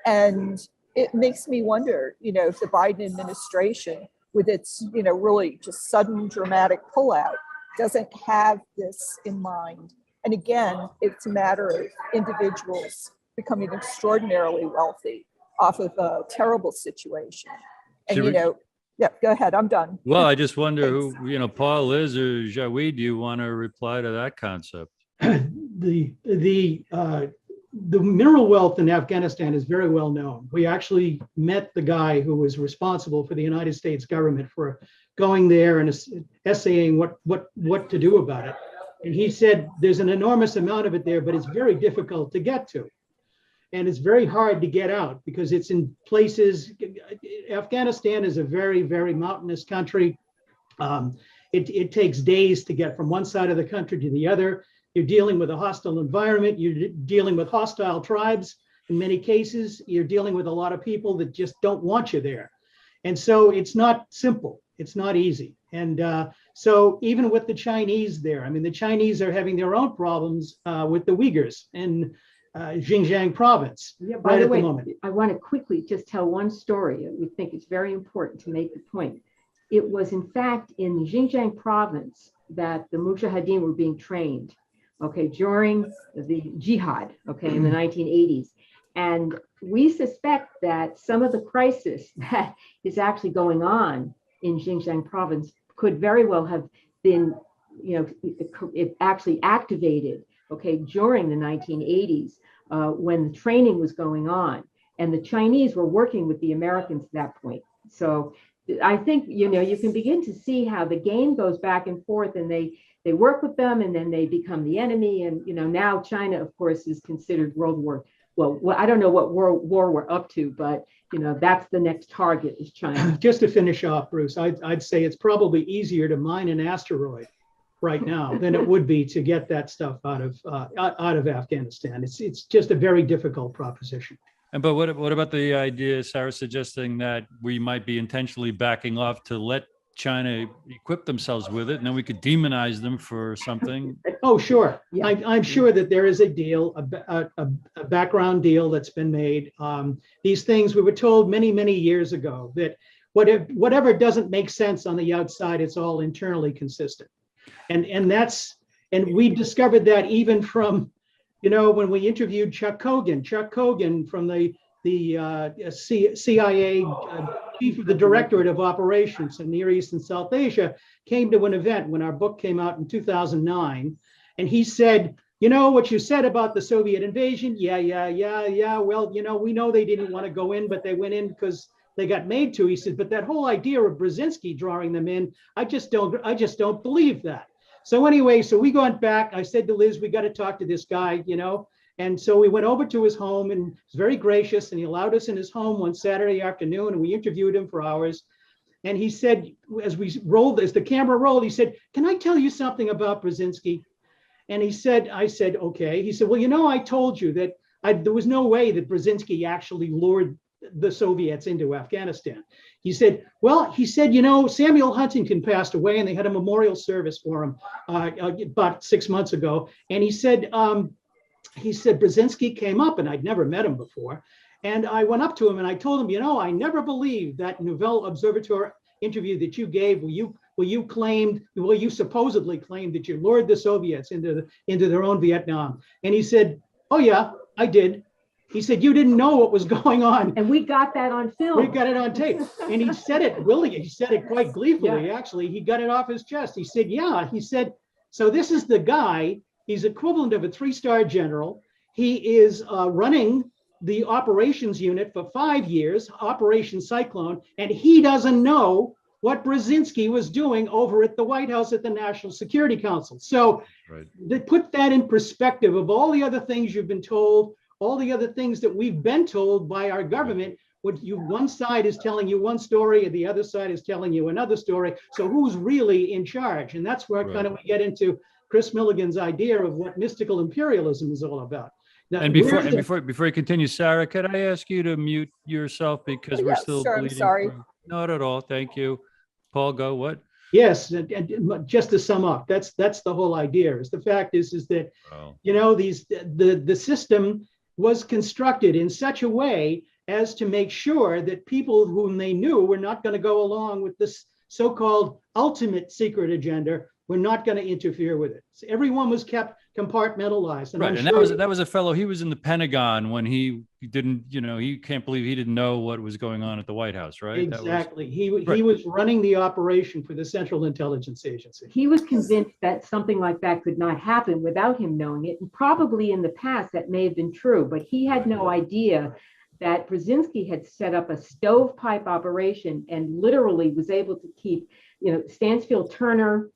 G: And it makes me wonder, if the Biden administration, with its, really just sudden dramatic pullout, doesn't have this in mind. And again, it's a matter of individuals becoming extraordinarily wealthy off of a terrible situation. And, yeah, go ahead. I'm done.
A: Well, I just wonder who, Paul, Liz, or Jaweed, do you want to reply to that concept?
E: The mineral wealth in Afghanistan is very well known. We actually met the guy who was responsible for the United States government for going there and essaying what to do about it. And he said there's an enormous amount of it there, but it's very difficult to get to. And it's very hard to get out because it's in places. Afghanistan is a very, very mountainous country. It takes days to get from one side of the country to the other. You're dealing with a hostile environment. You're dealing with hostile tribes. In many cases, you're dealing with a lot of people that just don't want you there. And so it's not simple. It's not easy. And so even with the Chinese there, I mean, the Chinese are having their own problems with the Uyghurs and Xinjiang province.
C: Yeah, by the way, I want to quickly just tell one story. We think it's very important to make the point. It was in fact in the Xinjiang province that the Mujahideen were being trained, during the jihad, in the 1980s. And we suspect that some of the crisis that is actually going on in Xinjiang province could very well have been, it actually activated during the 1980s when the training was going on, and the Chinese were working with the Americans at that point. So I think, you can begin to see how the game goes back and forth, and they work with them, and then they become the enemy. And, now China, of course, is considered World War. Well, I don't know what war we're up to, but, that's the next target is China.
E: Just to finish off, Bruce, I'd say it's probably easier to mine an asteroid right now than it would be to get that stuff out of Afghanistan. It's just a very difficult proposition.
A: But what about the idea, Sarah, suggesting that we might be intentionally backing off to let China equip themselves with it, and then we could demonize them for something?
E: Oh, sure.
C: Yeah.
E: I'm sure that there is a deal, a background deal that's been made. These things we were told many, many years ago that whatever doesn't make sense on the outside, it's all internally consistent. And we discovered that even from, when we interviewed Chuck Kogan from the CIA chief of the Directorate of Operations in Near East and South Asia, came to an event when our book came out in 2009, and he said, what you said about the Soviet invasion, yeah. Well, we know they didn't want to go in, but they went in because they got made to. He said, but that whole idea of Brzezinski drawing them in, I just don't believe that. So anyway, so we went back. I said to Liz, we got to talk to this guy, And so we went over to his home, and he was very gracious, and he allowed us in his home one Saturday afternoon, and we interviewed him for hours. And he said, as the camera rolled, he said, "Can I tell you something about Brzezinski?" And I said, okay. He said, well, I told you that there was no way that Brzezinski actually lured the Soviets into Afghanistan. He said, Samuel Huntington passed away, and they had a memorial service for him about 6 months ago. And he said, Brzezinski came up, and I'd never met him before. And I went up to him and I told him, I never believed that Nouvelle Observatoire interview that you gave, where you supposedly claimed that you lured the Soviets into their own Vietnam. And he said, oh yeah, I did. He said, you didn't know what was going on.
C: And we got that on film.
E: We got it on tape. And he said it willingly. He said it quite gleefully, actually. He got it off his chest. He said, yeah. He said, so this is the guy. He's equivalent of a 3-star general. He is running the operations unit for 5 years, Operation Cyclone, and he doesn't know what Brzezinski was doing over at the White House at the National Security Council. So to put that in perspective of all the other things you've been told, all the other things that we've been told by our government, one side is telling you one story and the other side is telling you another story. So who's really in charge? And that's where kind of we get into Kris Millegan's idea of what mystical imperialism is all about. Now,
A: And before you continue, Sarah, could I ask you to mute yourself because we're still
G: sure, I'm
A: bleeding?
G: sorry.
A: Not at all. Thank you. Paul, go. What?
E: Yes, and just to sum up, that's the whole idea. Is the fact is that the system was constructed in such a way as to make sure that people whom they knew were not going to go along with this so-called ultimate secret agenda were not going to interfere with it. So everyone was kept compartmentalized. And
A: right, and that was a fellow. He was in the Pentagon when he didn't, he can't believe he didn't know what was going on at the White House, right?
E: Exactly. He was running the operation for the Central Intelligence Agency.
C: He was convinced that something like that could not happen without him knowing it. And probably in the past that may have been true, but he had no idea that Brzezinski had set up a stovepipe operation and literally was able to keep, Stansfield Turner,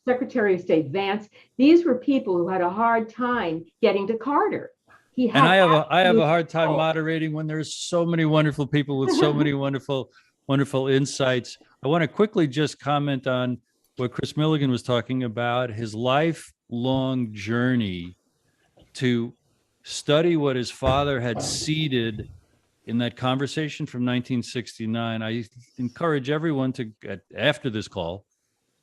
C: Secretary of State Vance. These were people who had a hard time getting to Carter.
A: I have a hard time moderating when there's so many wonderful people with so many wonderful insights. I want to quickly just comment on what Kris Millegan was talking about, his lifelong journey to study what his father had seeded in that conversation from 1969. I encourage everyone to, after this call,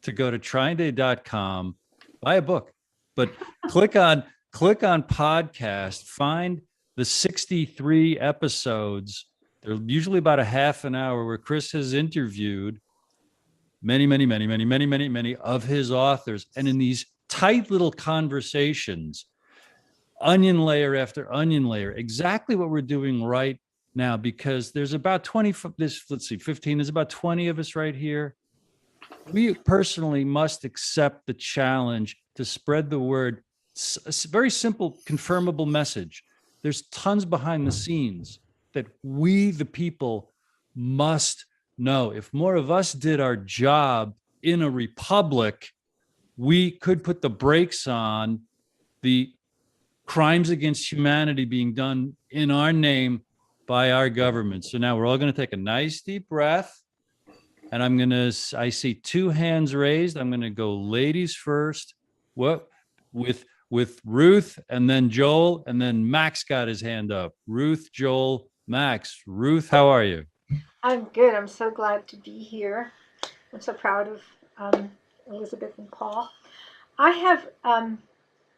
A: to go to TrineDay.com, buy a book, but click on podcast, find the 63 episodes. They're usually about a half an hour where Kris has interviewed many of his authors. And in these tight little conversations, onion layer after onion layer, exactly what we're doing right now, because there's about 15, there's about 20 of us right here. We personally must accept the challenge to spread the word. It's a very simple, confirmable message. There's tons behind the scenes that we, the people, must know. If more of us did our job in a republic, we could put the brakes on the crimes against humanity being done in our name by our government. So now we're all going to take a nice deep breath. And I see 2 hands raised. I'm going to go ladies first. What? With Ruth, and then Joel, and then Max got his hand up. Ruth, Joel, Max. Ruth, how are you?
H: I'm good. I'm so glad to be here. I'm so proud of Elizabeth and Paul. I have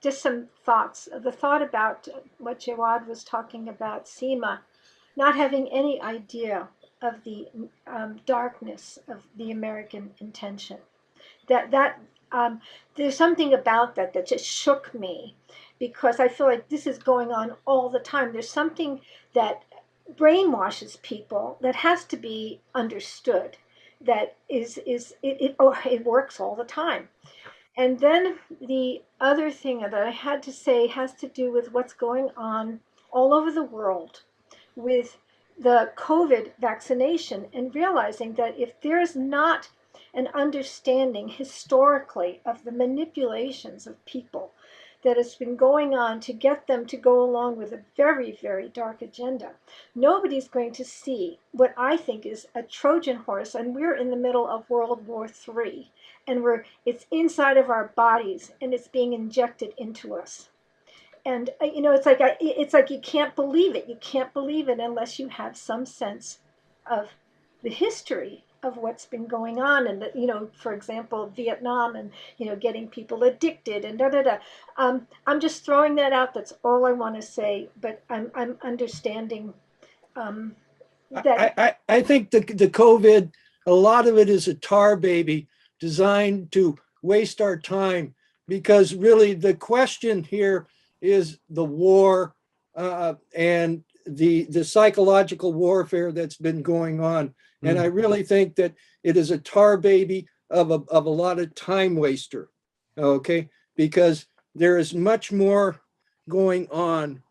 H: just some thoughts. The thought about what Jawad was talking about, Seema, not having any idea of the darkness of the American intention. There's something about that just shook me, because I feel like this is going on all the time. There's something that brainwashes people that has to be understood, that it works all the time. And then the other thing that I had to say has to do with what's going on all over the world with the COVID vaccination, and realizing that if there is not an understanding historically of the manipulations of people that has been going on to get them to go along with a very, very dark agenda, nobody's going to see what I think is a Trojan horse. And we're in the middle of World War III, and it's inside of our bodies and it's being injected into us. And it's like you can't believe it. You can't believe it unless you have some sense of the history of what's been going on, and that, for example, Vietnam, and getting people addicted and I'm just throwing that out. That's all I want to say. But I'm understanding that.
B: I think the COVID, a lot of it is a tar baby designed to waste our time, because really the question here is the war and the psychological warfare that's been going on. And I really think that it is a tar baby of a lot of time waster, okay? Because there is much more going on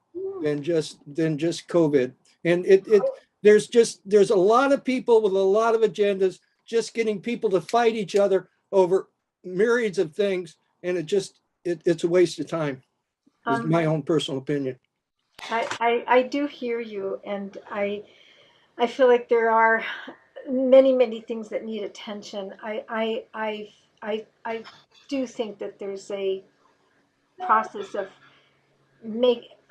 B: than just COVID. And there's a lot of people with a lot of agendas just getting people to fight each other over myriads of things, and it's a waste of time. Is my own personal opinion.
H: I do hear you, and I feel like there are many things that need attention. I do think that there's a process of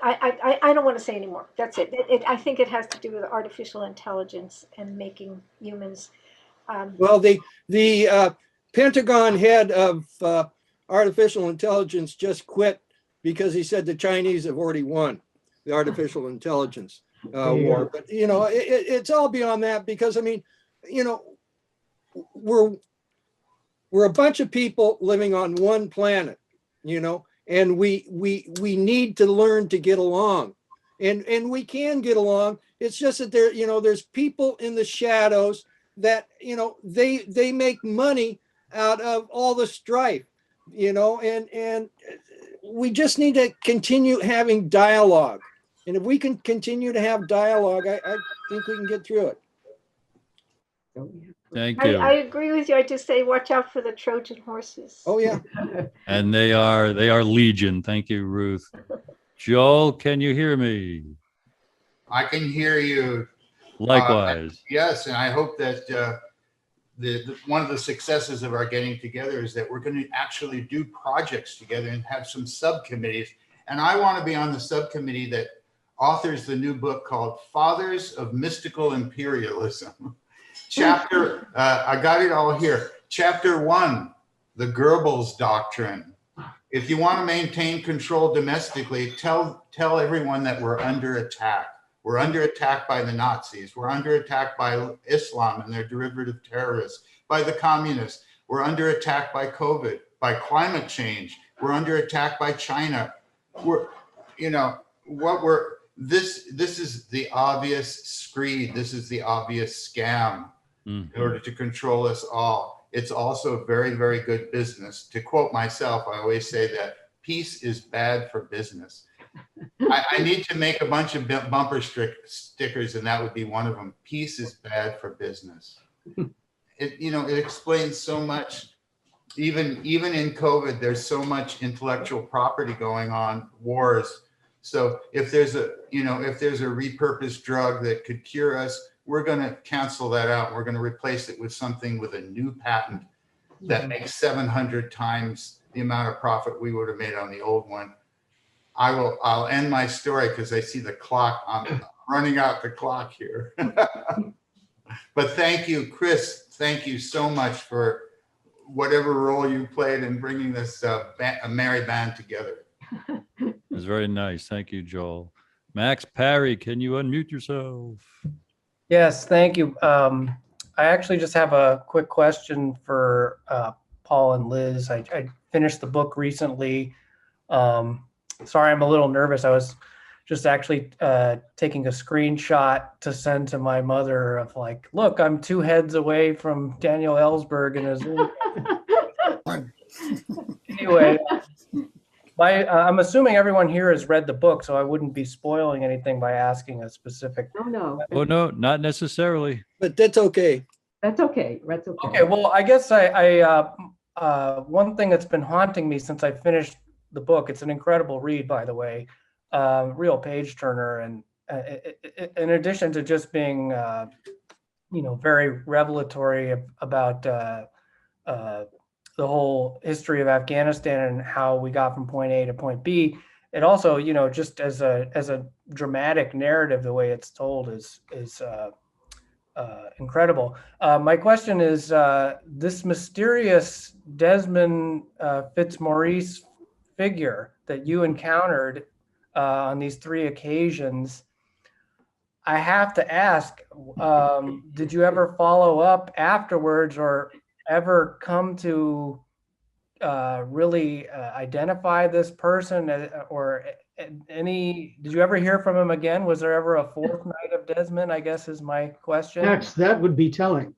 H: I don't want to say anymore. That's it. I think it has to do with artificial intelligence and making humans.
B: Well, the Pentagon head of artificial intelligence just quit because he said the Chinese have already won the artificial intelligence war. But it's all beyond that, because I mean, we're a bunch of people living on one planet, and we need to learn to get along, and we can get along. It's just that there's people in the shadows that they make money out of all the strife, and we just need to continue having dialogue. And if we can continue to have dialogue, I think we can get through it.
A: Thank you.
H: I agree with you. I just say, watch out for the Trojan horses.
B: Oh yeah.
A: And they are legion. Thank you, Ruth. Joel, can you hear me?
I: I can hear you.
A: Likewise.
I: Yes, and I hope that one of the successes of our getting together is that we're going to actually do projects together and have some subcommittees. And I want to be on the subcommittee that authors the new book called Fathers of Mystical Imperialism. Chapter, I got it all here. Chapter 1, the Goebbels Doctrine. If you want to maintain control domestically, tell everyone that we're under attack. We're under attack by the Nazis. We're under attack by Islam and their derivative terrorists, by the communists. We're under attack by COVID, by climate change. We're under attack by China. This is the obvious screed. This is the obvious scam in order to control us all. It's also very, very good business. To quote myself, I always say that peace is bad for business. I need to make a bunch of bumper stickers, and that would be one of them. Peace is bad for business. It explains so much. Even in COVID, there's so much intellectual property going on, wars. So if there's a repurposed drug that could cure us, we're going to cancel that out. We're going to replace it with something with a new patent that makes 700 times the amount of profit we would have made on the old one. I'll end my story because I see the clock. I'm running out the clock here. But thank you, Kris. Thank you so much for whatever role you played in bringing this merry band together.
A: It was very nice. Thank you, Joel. Max Parry, can you unmute yourself?
J: Yes, thank you. I actually just have a quick question for Paul and Liz. I finished the book recently. Sorry, I'm a little nervous. I was just actually taking a screenshot to send to my mother of like, look, I'm 2 heads away from Daniel Ellsberg in his Anyway, I'm assuming everyone here has read the book, so I wouldn't be spoiling anything by asking a specific.
C: No.
A: Oh, no, not necessarily.
B: But that's okay.
C: That's okay. That's okay.
J: Okay, well, I guess one thing that's been haunting me since I finished the book, it's an incredible read, by the way, real page turner. And in addition to just being, very revelatory about the whole history of Afghanistan and how we got from point A to point B, it also, just as a dramatic narrative, the way it's told is incredible. My question is, this mysterious Desmond Fitzmaurice figure that you encountered on these 3 occasions, I have to ask, did you ever follow up afterwards or ever come to really identify this person, or did you ever hear from him again? Was there ever a 4th night of Desmond, I guess is my question.
E: That would be telling.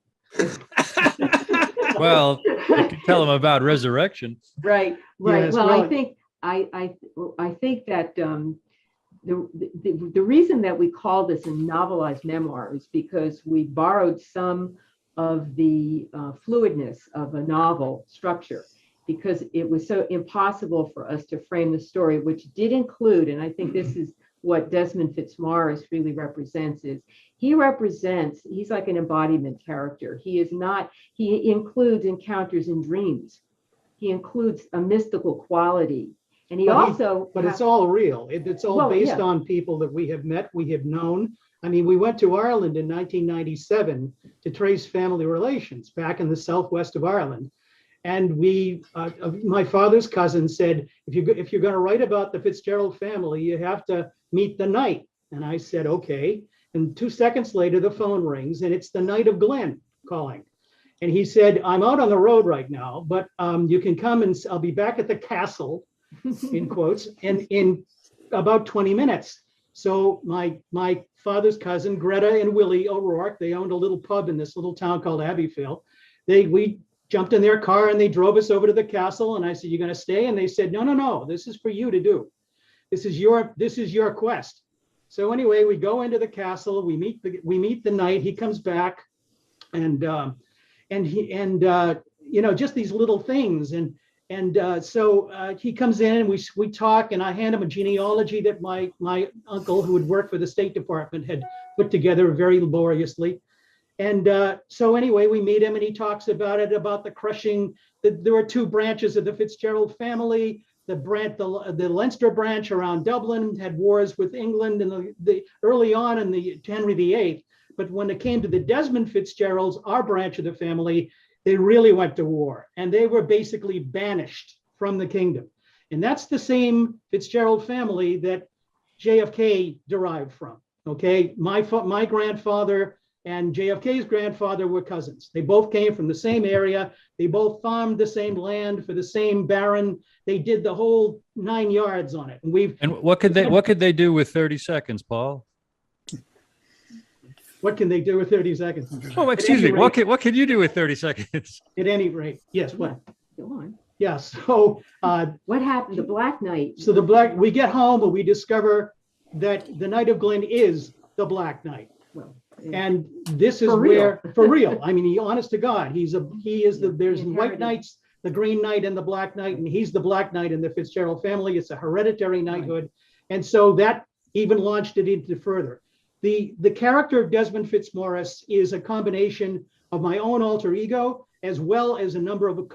A: Well, you can tell him about resurrection.
C: Right.
E: Yes,
C: Well,
E: well,
C: I think I think that the reason that we call this a novelized memoir is because we borrowed some of the fluidness of a novel structure, because it was so impossible for us to frame the story, which did include, and I think this is what Desmond Fitzmaurice really represents, is he's like an embodiment character. He includes encounters in dreams. He includes a mystical quality. And
E: but it's all real. It's all based on people that we have met, we have known. I mean, we went to Ireland in 1997 to trace family relations back in the southwest of Ireland. And my father's cousin said, if you're going to write about the Fitzgerald family, you have to meet the knight. And I said, okay. And 2 seconds later, the phone rings, and it's the Knight of Glen calling. And he said, I'm out on the road right now, but you can come and I'll be back at the castle, in quotes, in about 20 minutes. So my father's cousin, Greta and Willie O'Rourke, they owned a little pub in this little town called Abbeyfield. We jumped in their car and they drove us over to the castle. And I said, "You're going to stay?" And they said, no, this is for you to do. This is your quest. So anyway, we go into the castle. We meet the knight. He comes back, and just these little things. So he comes in and we talk, and I hand him a genealogy that my uncle, who had worked for the State Department, had put together very laboriously. And so anyway, we meet him and he talks about the crushing. There were two branches of the Fitzgerald family. The Leinster branch around Dublin had wars with England and the early on in the Henry VIII. But when it came to the Desmond Fitzgeralds, our branch of the family, they really went to war, and they were basically banished from the kingdom. And that's the same Fitzgerald family that JFK derived from. Okay, my grandfather and JFK's grandfather were cousins. They both came from the same area. They both farmed the same land for the same baron. They did the whole 9 yards on it. And
A: what could they do with 30 seconds, Paul?
E: What can they do with 30 seconds?
A: Oh, excuse me. What can you do with 30 seconds?
E: At any rate, yes. What?
C: Go on.
E: Yeah. So
C: what happened? The Black Knight.
E: So we get home and we discover that the Knight of Glen is the Black Knight. Well, and this is for real. I mean, honest to God, there's White Knights, the Green Knight and the Black Knight, and he's the Black Knight in the Fitzgerald family. It's a hereditary knighthood. Right. And so that even launched it into further. The character of Desmond Fitzmaurice is a combination of my own alter ego, as well as a number of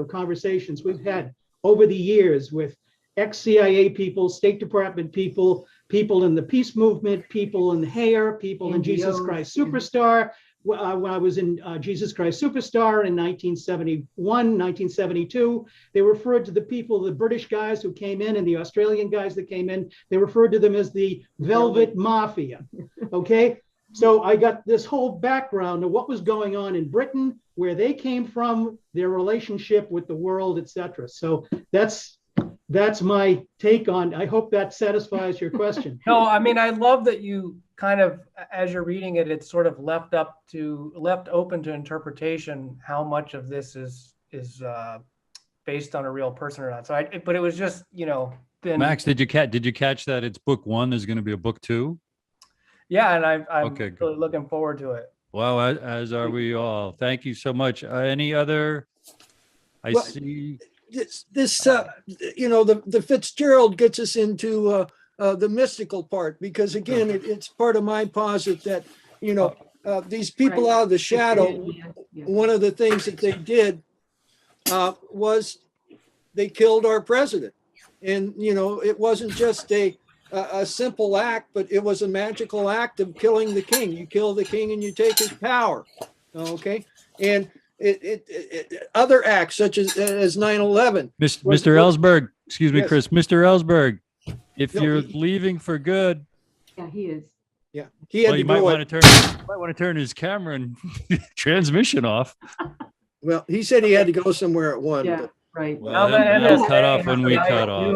E: conversations we've had over the years with ex-CIA people, State Department people, people in the peace movement, people in HAIR, people in Jesus Christ Superstar. When I was in Jesus Christ Superstar in 1971, 1972, they referred to the people, the British guys who came in and the Australian guys that came in, they referred to them as the Velvet Mafia, okay? So I got this whole background of what was going on in Britain, where they came from, their relationship with the world, etc. So that's my take on. I hope that satisfies your question.
J: No, I mean, I love that you kind of, as you're reading it, it's sort of left open to interpretation how much of this is based on a real person or not. So but it was just,
A: Max, did you catch that it's book 1? There's going to be a book 2?
J: Yeah, and I'm really looking forward to it.
A: Well, as are we all. Thank you so much. Any other? See.
B: The Fitzgerald gets us into the mystical part, because again, it's part of my posit that, these people out of the shadow, one of the things that they did was they killed our president. And, it wasn't just a simple act, but it was a magical act of killing the king. You kill the king and you take his power. Okay. And other acts such as 9/11.
A: Mr. Ellsberg, excuse me, yes. Kris, Mr. Ellsberg, if you're leaving for good.
C: Yeah, he is.
B: Yeah, he had
A: you might want to turn his camera and transmission off.
B: Well, he said he had to go somewhere at 1.
C: Yeah,
B: but.
C: Right.
A: Well, that'll cut off when we cut off.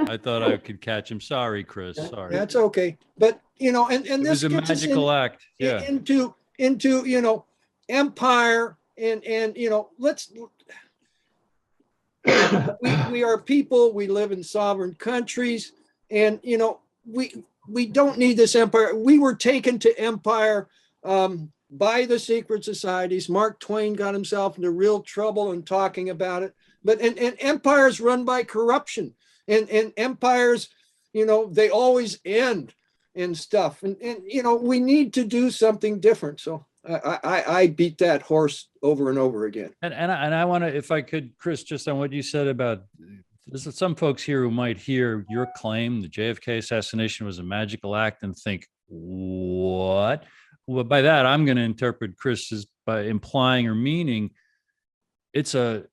A: I thought I could catch him. Sorry, Kris. Sorry.
B: That's okay. But and this
A: was a magical act. Yeah.
B: Into empire and let's we are people, we live in sovereign countries, and we don't need this empire. We were taken to empire by the secret societies. Mark Twain got himself into real trouble in talking about it. But and empires run by corruption, and empires, they always end and stuff. And we need to do something different. So I beat that horse over and over again.
A: And I want to, if I could, Kris, just on what you said about, there's some folks here who might hear your claim the JFK assassination was a magical act and think, what? Well, by that, I'm going to interpret Kris as by implying or meaning it's the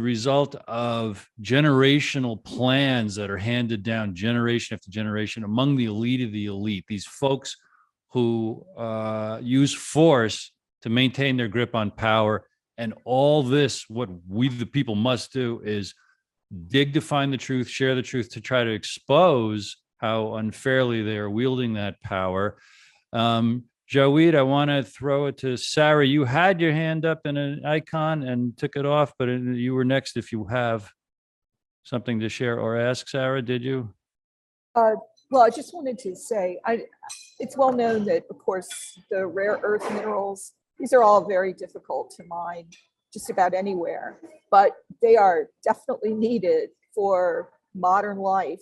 A: result of generational plans that are handed down generation after generation among the elite of the elite. These folks who use force to maintain their grip on power. And all this, what we the people must do is dig to find the truth, share the truth, to try to expose how unfairly they are wielding that power. Joeed, I want to throw it to Sarah. You had your hand up in an icon and took it off, but you were next if you have something to share or ask. Sarah, did you?
G: Well, I just wanted to say, it's well known that, of course, the rare earth minerals, these are all very difficult to mine just about anywhere, but they are definitely needed for modern life.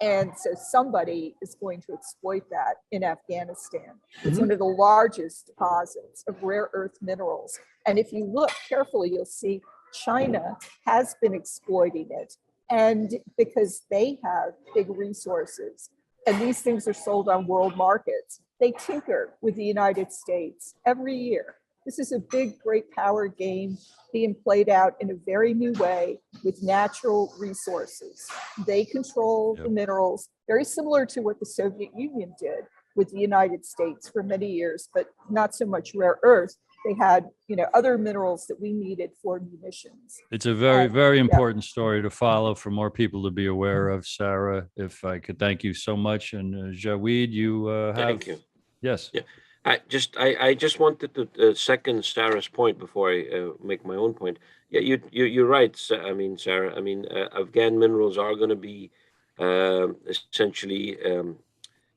G: And so somebody is going to exploit that in Afghanistan. It's one of the largest deposits of rare earth minerals. And if you look carefully, you'll see China has been exploiting it. And because they have big resources and these things are sold on world markets, they tinker with the United States every year. This is a big, great power game being played out in a very new way with natural resources. They control the minerals, very similar to what the Soviet Union did with the United States for many years, but not so much rare earth. They had, other minerals that we needed for munitions.
A: It's a very, very important story to follow for more people to be aware of. Sarah, if I could thank you so much. And Joeed, you have.
D: Thank you.
A: Yes.
D: Yeah. I just wanted to second Sarah's point before I make my own point. Yeah, you're right. Sarah. Afghan minerals are going to be essentially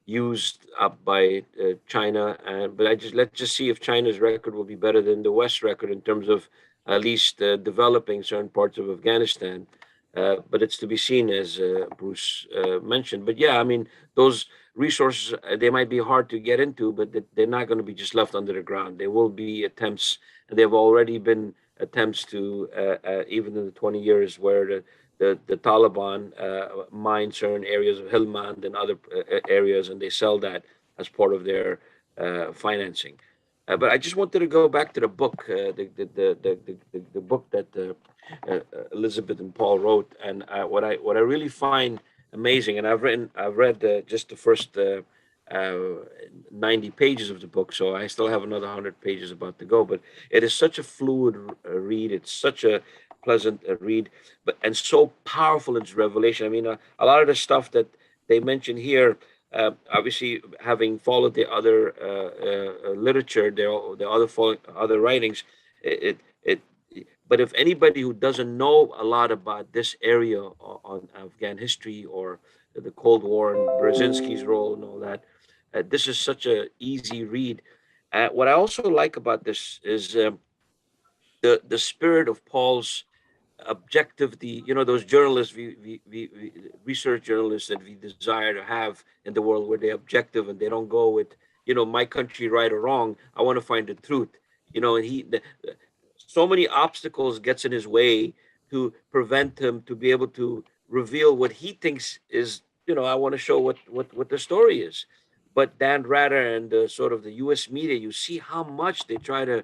D: used up by China, but let's just see if China's record will be better than the West's record in terms of at least developing certain parts of Afghanistan. But it's to be seen, as Bruce mentioned. But yeah, those resources, they might be hard to get into, but they're not going to be just left under the ground. There will be attempts, and there have already been attempts to, even in the 20 years where the Taliban mine certain areas of Helmand and other areas, and they sell that as part of their financing. But I just wanted to go back to the book, the book that Elizabeth and Paul wrote, and what I really find amazing, and I've read just the first 90 pages of the book, so I still have another 100 pages about to go. But it is such a fluid read. It's such a pleasant read, and so powerful in its revelation. A lot of the stuff that they mention here. Obviously, having followed the other literature, the other writings, but if anybody who doesn't know a lot about this area on Afghan history or the Cold War and Brzezinski's role and all that, this is such an easy read. What I also like about this is the spirit of Paul's objectivity. Those journalists, research journalists that we desire to have in the world, where they're objective and they don't go with, my country right or wrong. I want to find the truth. And so many obstacles gets in his way to prevent him to be able to reveal what he thinks is, I want to show what the story is. But Dan Rather and the sort of the U.S. media, you see how much they try to,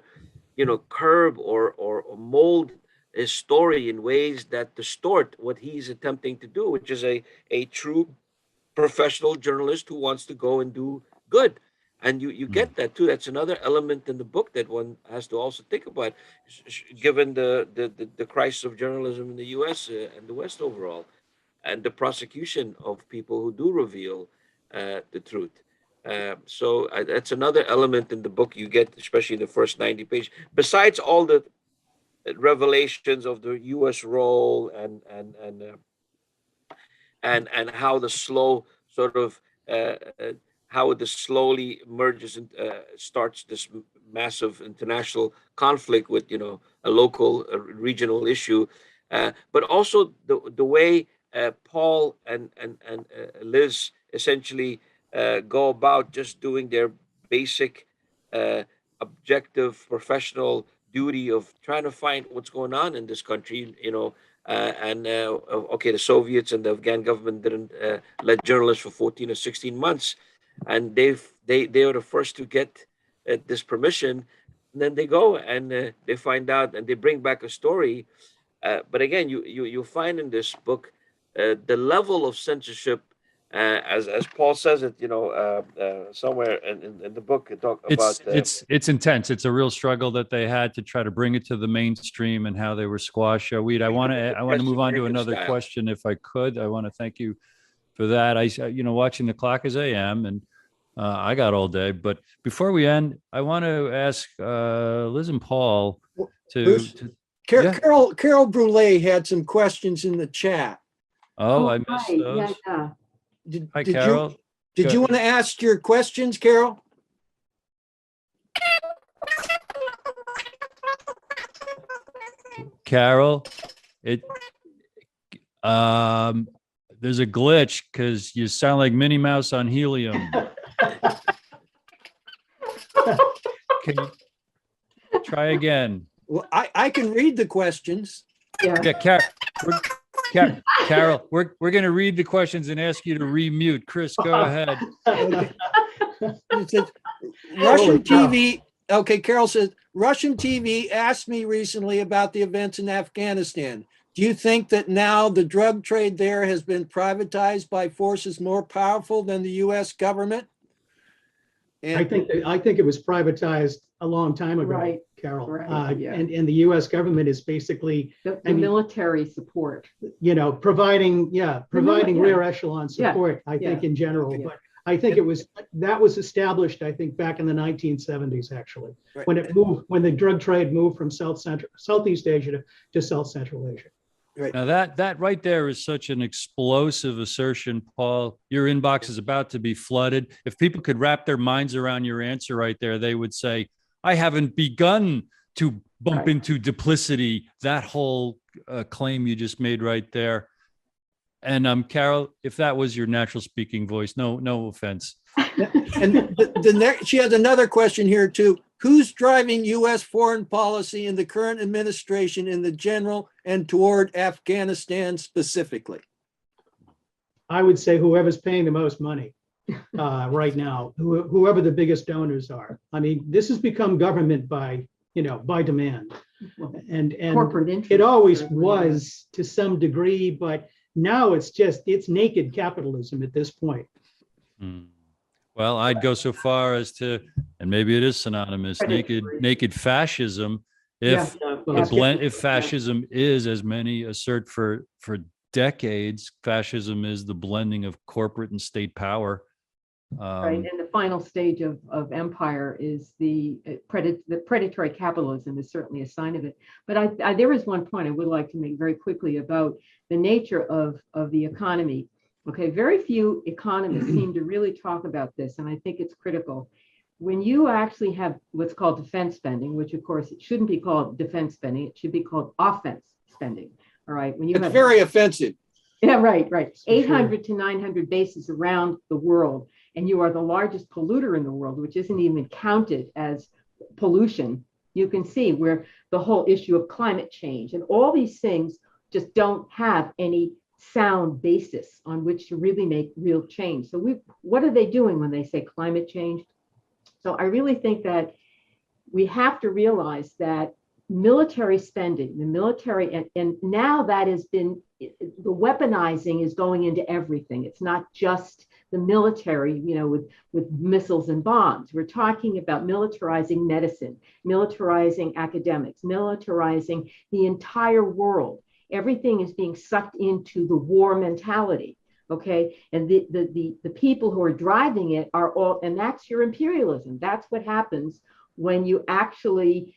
D: curb or mold his story in ways that distort what he's attempting to do, which is a true professional journalist who wants to go and do good. And you get that too. That's another element in the book that one has to also think about, given the crisis of journalism in the U.S. And the West overall, and the prosecution of people who do reveal the truth. So that's another element in the book you get, especially in the first 90 pages. Besides all the revelations of the U.S. role and how the slow sort of how it slowly merges and starts this massive international conflict with a local regional issue, but also the way Paul and Liz essentially go about just doing their basic objective professional duty of trying to find what's going on in this country, okay, the Soviets and the Afghan government didn't let journalists for 14 or 16 months, and they are the first to get this permission, and then they go and they find out and they bring back a story. But again, you find in this book the level of censorship, as Paul says it, somewhere in the book, it talk about
A: it's intense. It's a real struggle that they had to try to bring it to the mainstream and how they were squashed. Weed, I want to move on to another question if I could. I want to thank you for that. Watching the clock as I am, and I got all day. But before we end, I want to ask Liz and Paul
B: Carol Brule had some questions in the chat.
A: Oh, I missed
C: right.
A: those.
C: Yeah.
A: Hi, Carol.
B: Did you want to ask your questions, Carol?
A: Carol, there's a glitch because you sound like Minnie Mouse on helium. Can you try again?
B: Well, I can read the questions.
A: Yeah, Carol, we're going to read the questions and ask you to remute. Kris, go ahead.
B: Okay. It says, Russian TV. Okay, Carol says, Russian TV asked me recently about the events in Afghanistan. Do you think that now the drug trade there has been privatized by forces more powerful than the U.S. government? And
E: I think it was privatized a long time ago,
C: Right.
E: Carol.
C: Right, yeah.
E: And the U.S. government is basically
C: The military support.
E: providing rear echelon
C: Yeah.
E: support. I think in general,
C: Yeah.
E: but I think that was established. I think back in the 1970s, actually,
B: Right.
E: when the drug trade moved from Southeast Asia to South Central Asia.
B: right.
A: Now that right there is such an explosive assertion, Paul. Your inbox is about to be flooded. If people could wrap their minds around your answer right there, they would say, I haven't begun to bump into duplicity. That whole claim you just made right there. And Carol, if that was your natural speaking voice, no offense.
B: And the next, she has another question here too. Who's driving U.S. foreign policy in the current administration in the general and toward Afghanistan specifically?
E: I would say whoever's paying the most money right now, whoever the biggest donors are. I mean, this has become government by demand, and
C: Corporate interest.
E: it always was to some degree, but now it's naked capitalism at this point.
A: Well, I'd go so far as to, and maybe it is synonymous, naked fascism. If if fascism is, as many assert for decades, fascism is the blending of corporate and state power.
C: Right, and the final stage of empire is the predatory capitalism is certainly a sign of it. But there is one point I would like to make very quickly about the nature of the economy. Okay, very few economists seem to really talk about this, and I think it's critical. When you actually have what's called defense spending, which of course it shouldn't be called defense spending, it should be called offense spending. All right, when you
B: It's very offensive.
C: Yeah, right. 800 to 900 bases around the world, and you are the largest polluter in the world, which isn't even counted as pollution. You can see where the whole issue of climate change and all these things just don't have any sound basis on which to really make real change. So what are they doing when they say climate change? So I really think that we have to realize that military spending, the military, and now that has been, the weaponizing is going into everything. It's not just the military, with missiles and bombs. We're talking about militarizing medicine, militarizing academics, militarizing the entire world. Everything is being sucked into the war mentality. Okay, and the people who are driving it are all, and that's your imperialism. That's what happens when you actually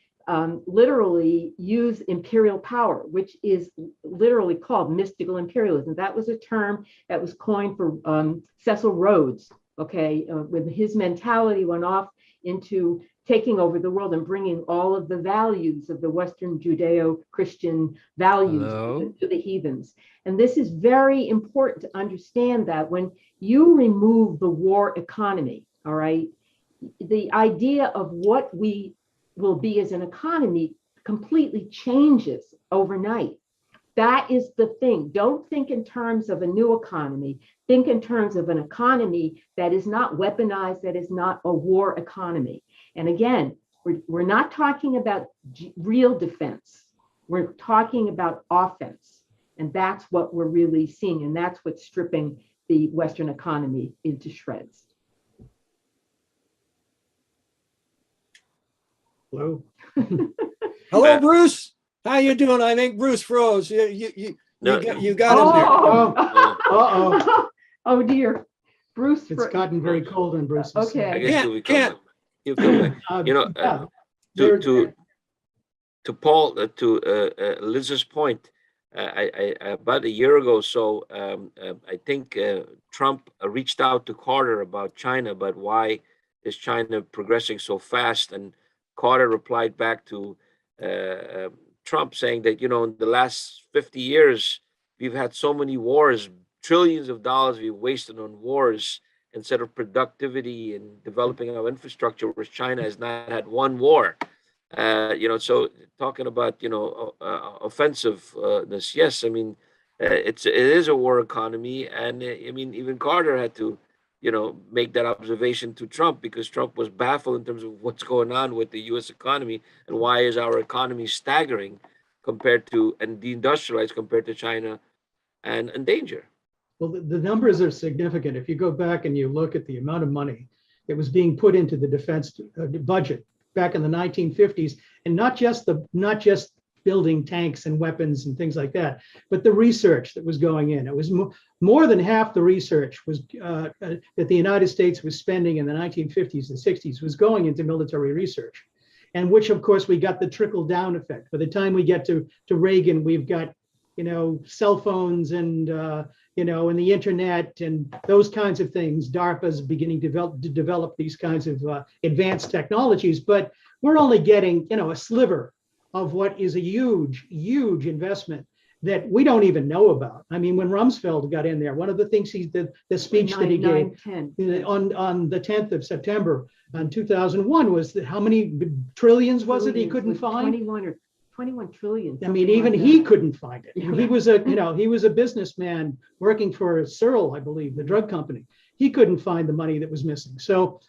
C: literally use imperial power, which is literally called mystical imperialism. That was a term that was coined for Cecil Rhodes, okay, when his mentality went off into taking over the world and bringing all of the values of the Western Judeo-Christian values to the heathens. And this is very important to understand that when you remove the war economy, all right, the idea of what we will be as an economy completely changes overnight. That is the thing. Don't think in terms of a new economy. Think in terms of an economy that is not weaponized, that is not a war economy. And again, we're not talking about real defense. We're talking about offense. And that's what we're really seeing. And that's what's stripping the Western economy into shreds.
B: Hello. Hello, Bruce. How you doing? I think Bruce froze. You got him there.
C: Oh dear, Bruce.
E: It's gotten very cold on Bruce.
C: Okay.
D: I guess he'll come back. You know, to Paul, to Liz's point, I about a year ago, so I think Trump reached out to Carter about China, but why is China progressing so fast? And Carter replied back to Trump saying that, you know, in the last 50 years, we've had so many wars, trillions of dollars we've wasted on wars instead of productivity and developing our infrastructure, whereas China has not had one war. You know, so talking about, you know, offensiveness, yes, I mean, it is a war economy. And I mean, even Carter had to, you know, make that observation to Trump, because Trump was baffled in terms of what's going on with the U.S. economy and why is our economy staggering compared to and deindustrialized compared to China and in danger.
E: Well, the numbers are significant. If you go back and you look at the amount of money that was being put into the defense budget back in the 1950s, and not just building tanks and weapons and things like that, but the research that was going in. It was more than half the research was that the United States was spending in the 1950s and 60s was going into military research, and which of course we got the trickle down effect. By the time we get to Reagan, we've got, you know, cell phones and you know, and the internet and those kinds of things. DARPA's beginning to develop these kinds of advanced technologies, but we're only getting, you know, a sliver of what is a huge, huge investment that we don't even know about. I mean, when Rumsfeld got in there, one of the things the speech that he gave on the 10th of September in 2001 was that how many trillions was it he couldn't find?
C: 21 trillion.
E: I mean, even he couldn't find it. He was a, you know, he was a businessman working for Searle, I believe, the drug company. He couldn't find the money that was missing. So,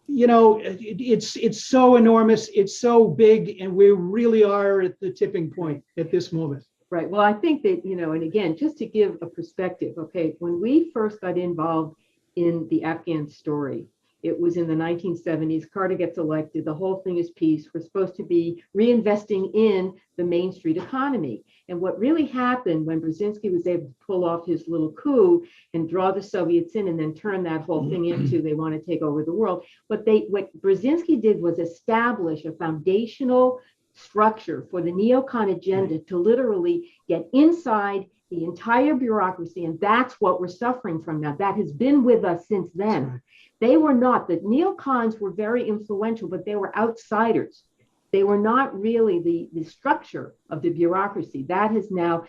E: you know, it's so enormous, it's so big, and we really are at the tipping point at this moment.
C: Right. Well, I think that, you know, and again, just to give a perspective, okay, when we first got involved in the Afghan story, it was in the 1970s. Carter gets elected. The whole thing is peace. We're supposed to be reinvesting in the Main Street economy. And what really happened when Brzezinski was able to pull off his little coup and draw the Soviets in and then turn that whole thing into they want to take over the world, what Brzezinski did was establish a foundational structure for the neocon agenda to literally get inside the entire bureaucracy. And that's what we're suffering from now. That has been with us since then. They were not, the neocons were very influential, but they were outsiders. They were not really the structure of the bureaucracy. That has now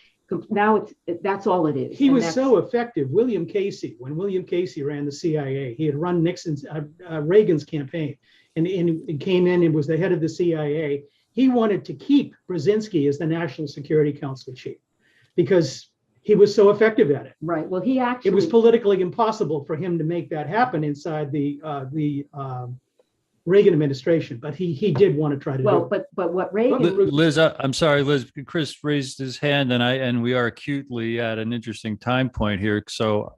C: that's all it is.
E: He was so effective. William Casey, when William Casey ran the CIA, he had run Reagan's campaign and came in and was the head of the CIA. He wanted to keep Brzezinski as the National Security Council chief because he was so effective at it.
C: Right. Well, it
E: was politically impossible for him to make that happen inside the Reagan administration, but he did want to try to do it.
C: But what Reagan...
A: Liz, I'm sorry, Liz, Kris raised his hand and we are acutely at an interesting time point here. So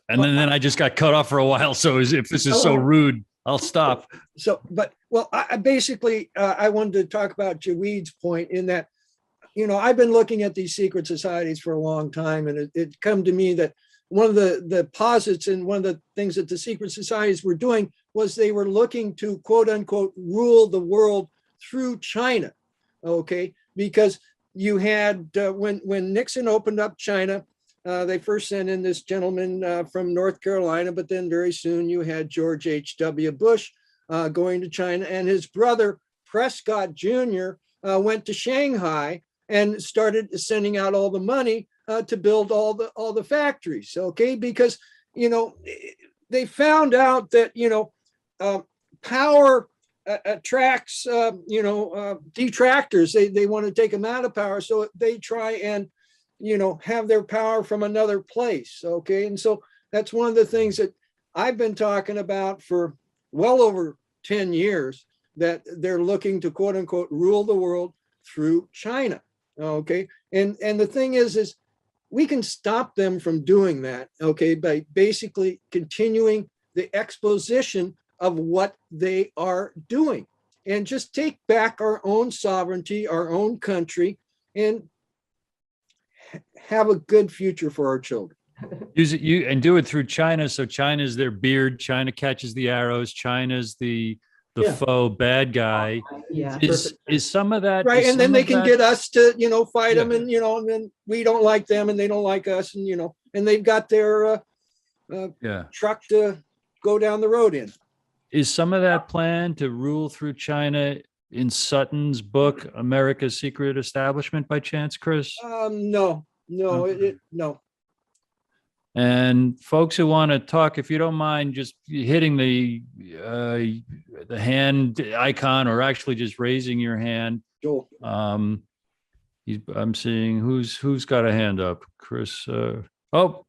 A: then I just got cut off for a while. So if this is so rude, I'll stop.
B: So, I basically, I wanted to talk about Jaweed's point in that, you know, I've been looking at these secret societies for a long time, and it come to me that one of the posits and one of the things that the secret societies were doing was they were looking to, quote unquote, rule the world through China, okay? Because you had, when Nixon opened up China, they first sent in this gentleman from North Carolina, but then very soon you had George H.W. Bush going to China, and his brother Prescott Jr. Went to Shanghai and started sending out all the money to build all the factories, okay? Because, you know, they found out that, you know, power attracts, you know, detractors. They want to take them out of power, so they try and, you know, have their power from another place, okay? And so that's one of the things that I've been talking about for well over 10 years, that they're looking to quote unquote rule the world through China, okay? And the thing is we can stop them from doing that, okay, by basically continuing the exposition of what they are doing, and just take back our own sovereignty, our own country, and have a good future for our children.
A: Use it, and do it through China. So China's their beard. China catches the arrows. China's the faux bad guy.
C: Yeah.
A: Is some of that
B: right? And then they can get us to, you know, fight
A: Yeah.
B: them, and, you know, and then we don't like them and they don't like us, and, you know, and they've got their truck to go down the road in.
A: Is some of that plan to rule through China in Sutton's book, America's Secret Establishment, by chance, Kris?
B: No. No.
A: And folks who want to talk, if you don't mind just hitting the hand icon, or actually just raising your hand.
B: Joel.
A: I'm seeing who's got a hand up. Kris. Oh,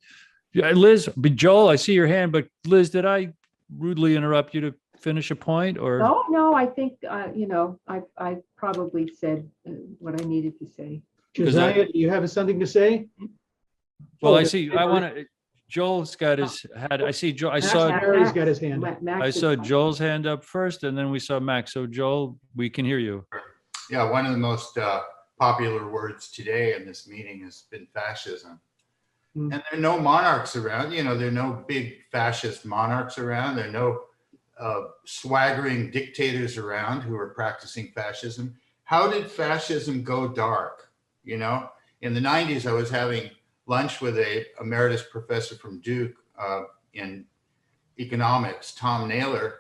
A: yeah, Liz. Joel, I see your hand, but Liz, did I rudely interrupt you to finish a point, or?
C: No, I think, you know, I probably said what I needed to say.
E: Josiah, do you have something to say?
A: Well, I see. I want to. Joel's got his hand. I see. Joel. I saw.
E: Harry's got his hand up.
A: I saw Joel's hand up first, and then we saw Max. So Joel, we can hear you.
I: Yeah, one of the most popular words today in this meeting has been fascism. And there are no monarchs around. You know, there are no big fascist monarchs around. There are no swaggering dictators around who are practicing fascism. How did fascism go dark? You know, in the 90s, I was having lunch with a emeritus professor from Duke in economics, Tom Naylor,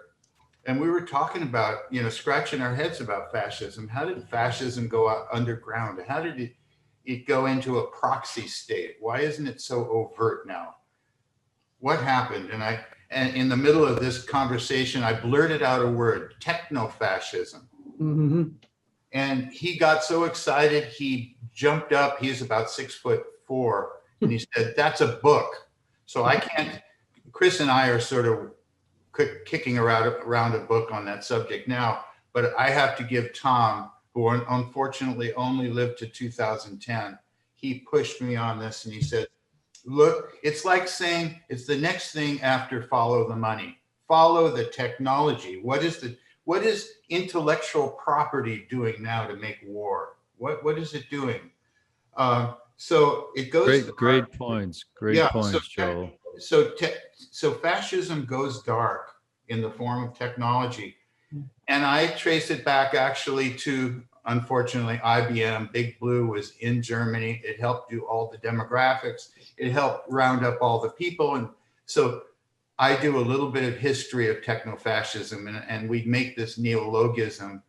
I: and we were talking about, you know, scratching our heads about fascism. How did fascism go out underground? How did it go into a proxy state? Why isn't it so overt now? What happened? And in the middle of this conversation, I blurted out a word, techno-fascism.
E: Mm-hmm.
I: And he got so excited, he jumped up. He's about 6'4", and he said, "That's a book." So I can't. Kris and I are sort of kicking around a book on that subject now, but I have to give Tom, who unfortunately only lived to 2010, he pushed me on this, and he said, "Look, it's like saying it's the next thing after follow the money. Follow the technology. What is intellectual property doing now to make war? What is it doing?" So it goes.
A: Great points. Great points, Joel.
I: So fascism goes dark in the form of technology, and I trace it back actually to, unfortunately, IBM. Big Blue was in Germany. It helped do all the demographics. It helped round up all the people, and so I do a little bit of history of techno-fascism, and we make this neologism.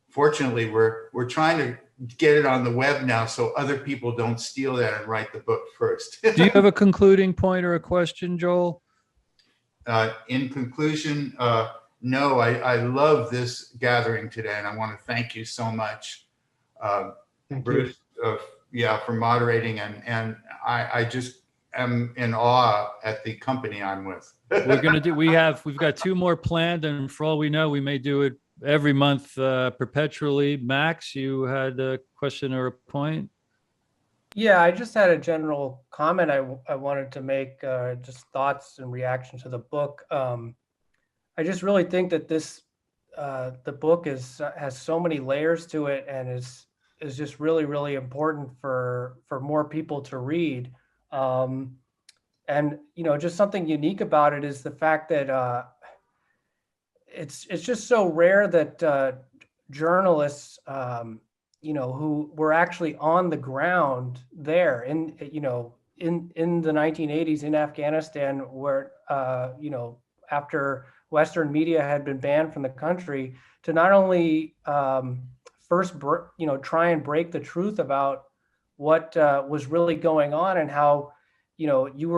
I: Fortunately, we're trying to get it on the web now so other people don't steal that and write the book first.
A: Do you have a concluding point or a question, Joel?
I: In conclusion, no, I love this gathering today, and I want to thank you so much, Bruce, for moderating, and I just am in awe at the company I'm with.
A: We've got 2 more planned, and for all we know, we may do it every month perpetually. Max, you had a question or a point?
J: Yeah, I just had a general comment I wanted to make, just thoughts and reaction to the book. I just really think that the book has so many layers to it, and is just really, really important for more people to read. And, you know, just something unique about it is the fact that it's just so rare that journalists, who were actually on the ground there in the 1980s in Afghanistan, where, after Western media had been banned from the country, to not only first, try and break the truth about what was really going on, and how, you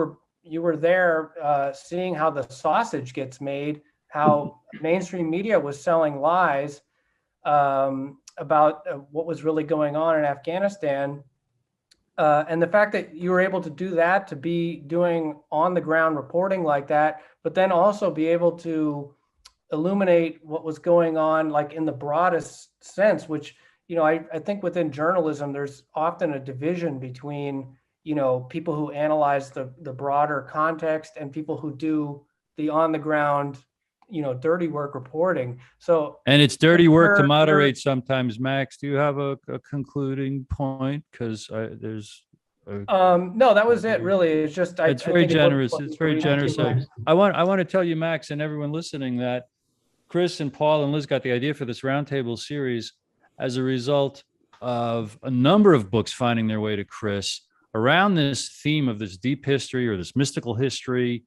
J: were there seeing how the sausage gets made, how mainstream media was selling lies about what was really going on in Afghanistan. And the fact that you were able to do that, to be doing on the ground reporting like that, but then also be able to illuminate what was going on, like in the broadest sense, which, I think within journalism, there's often a division between, people who analyze the broader context and people who do the on the ground, dirty work reporting. So,
A: and it's dirty work to moderate sometimes. Max, do you have a concluding point? Because there's
J: no, that was it, really. It's just
A: it's very generous. It's very generous. I want to tell you, Max, and everyone listening, that Kris and Paul and Liz got the idea for this roundtable series as a result of a number of books finding their way to Kris around this theme of this deep history or this mystical history.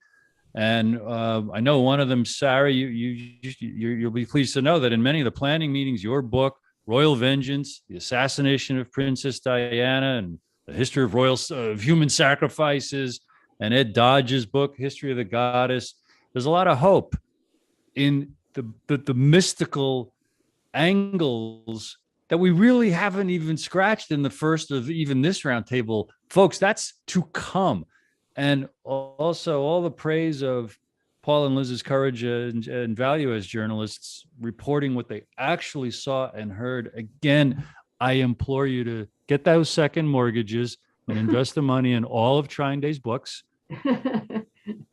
A: And I know one of them, Sarah, you'll be pleased to know that in many of the planning meetings, your book, Royal Vengeance, the assassination of Princess Diana, and the history of human sacrifices, and Ed Dodge's book, History of the Goddess, there's a lot of hope in the mystical angles that we really haven't even scratched in the first of even this roundtable. Folks, that's to come. And also all the praise of Paul and Liz's courage and value as journalists, reporting what they actually saw and heard. Again, I implore you to get those second mortgages and invest the money in all of TrineDay's books,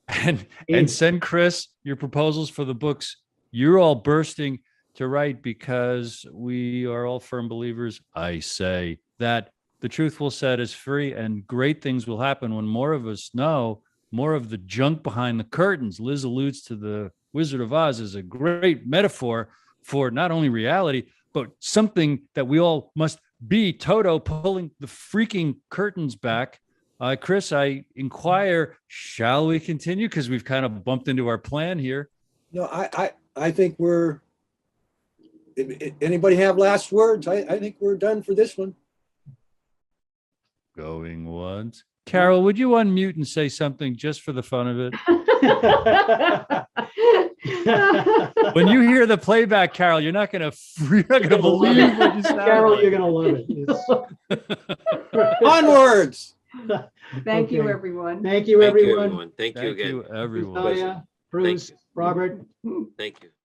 A: and send Kris your proposals for the books you're all bursting to write, because we are all firm believers, I say, that the truth will set us free, and great things will happen when more of us know more of the junk behind the curtains. Liz alludes to the Wizard of Oz as a great metaphor for not only reality, but something that we all must be. Toto pulling the freaking curtains back. Kris, I inquire, shall we continue? Because we've kind of bumped into our plan here.
B: No, I think anybody have last words? I think we're done for this one.
A: Going once. Carol, would you unmute and say something just for the fun of it? When you hear the playback, Carol, you're not gonna believe what you sound
E: Carol,
A: like.
E: you're gonna love it.
B: Onwards.
C: Thank you,
E: Okay.
C: everyone.
E: Thank you, everyone.
D: Thank you again.
A: Everyone.
E: Natalia, Bruce, Robert.
D: Thank you.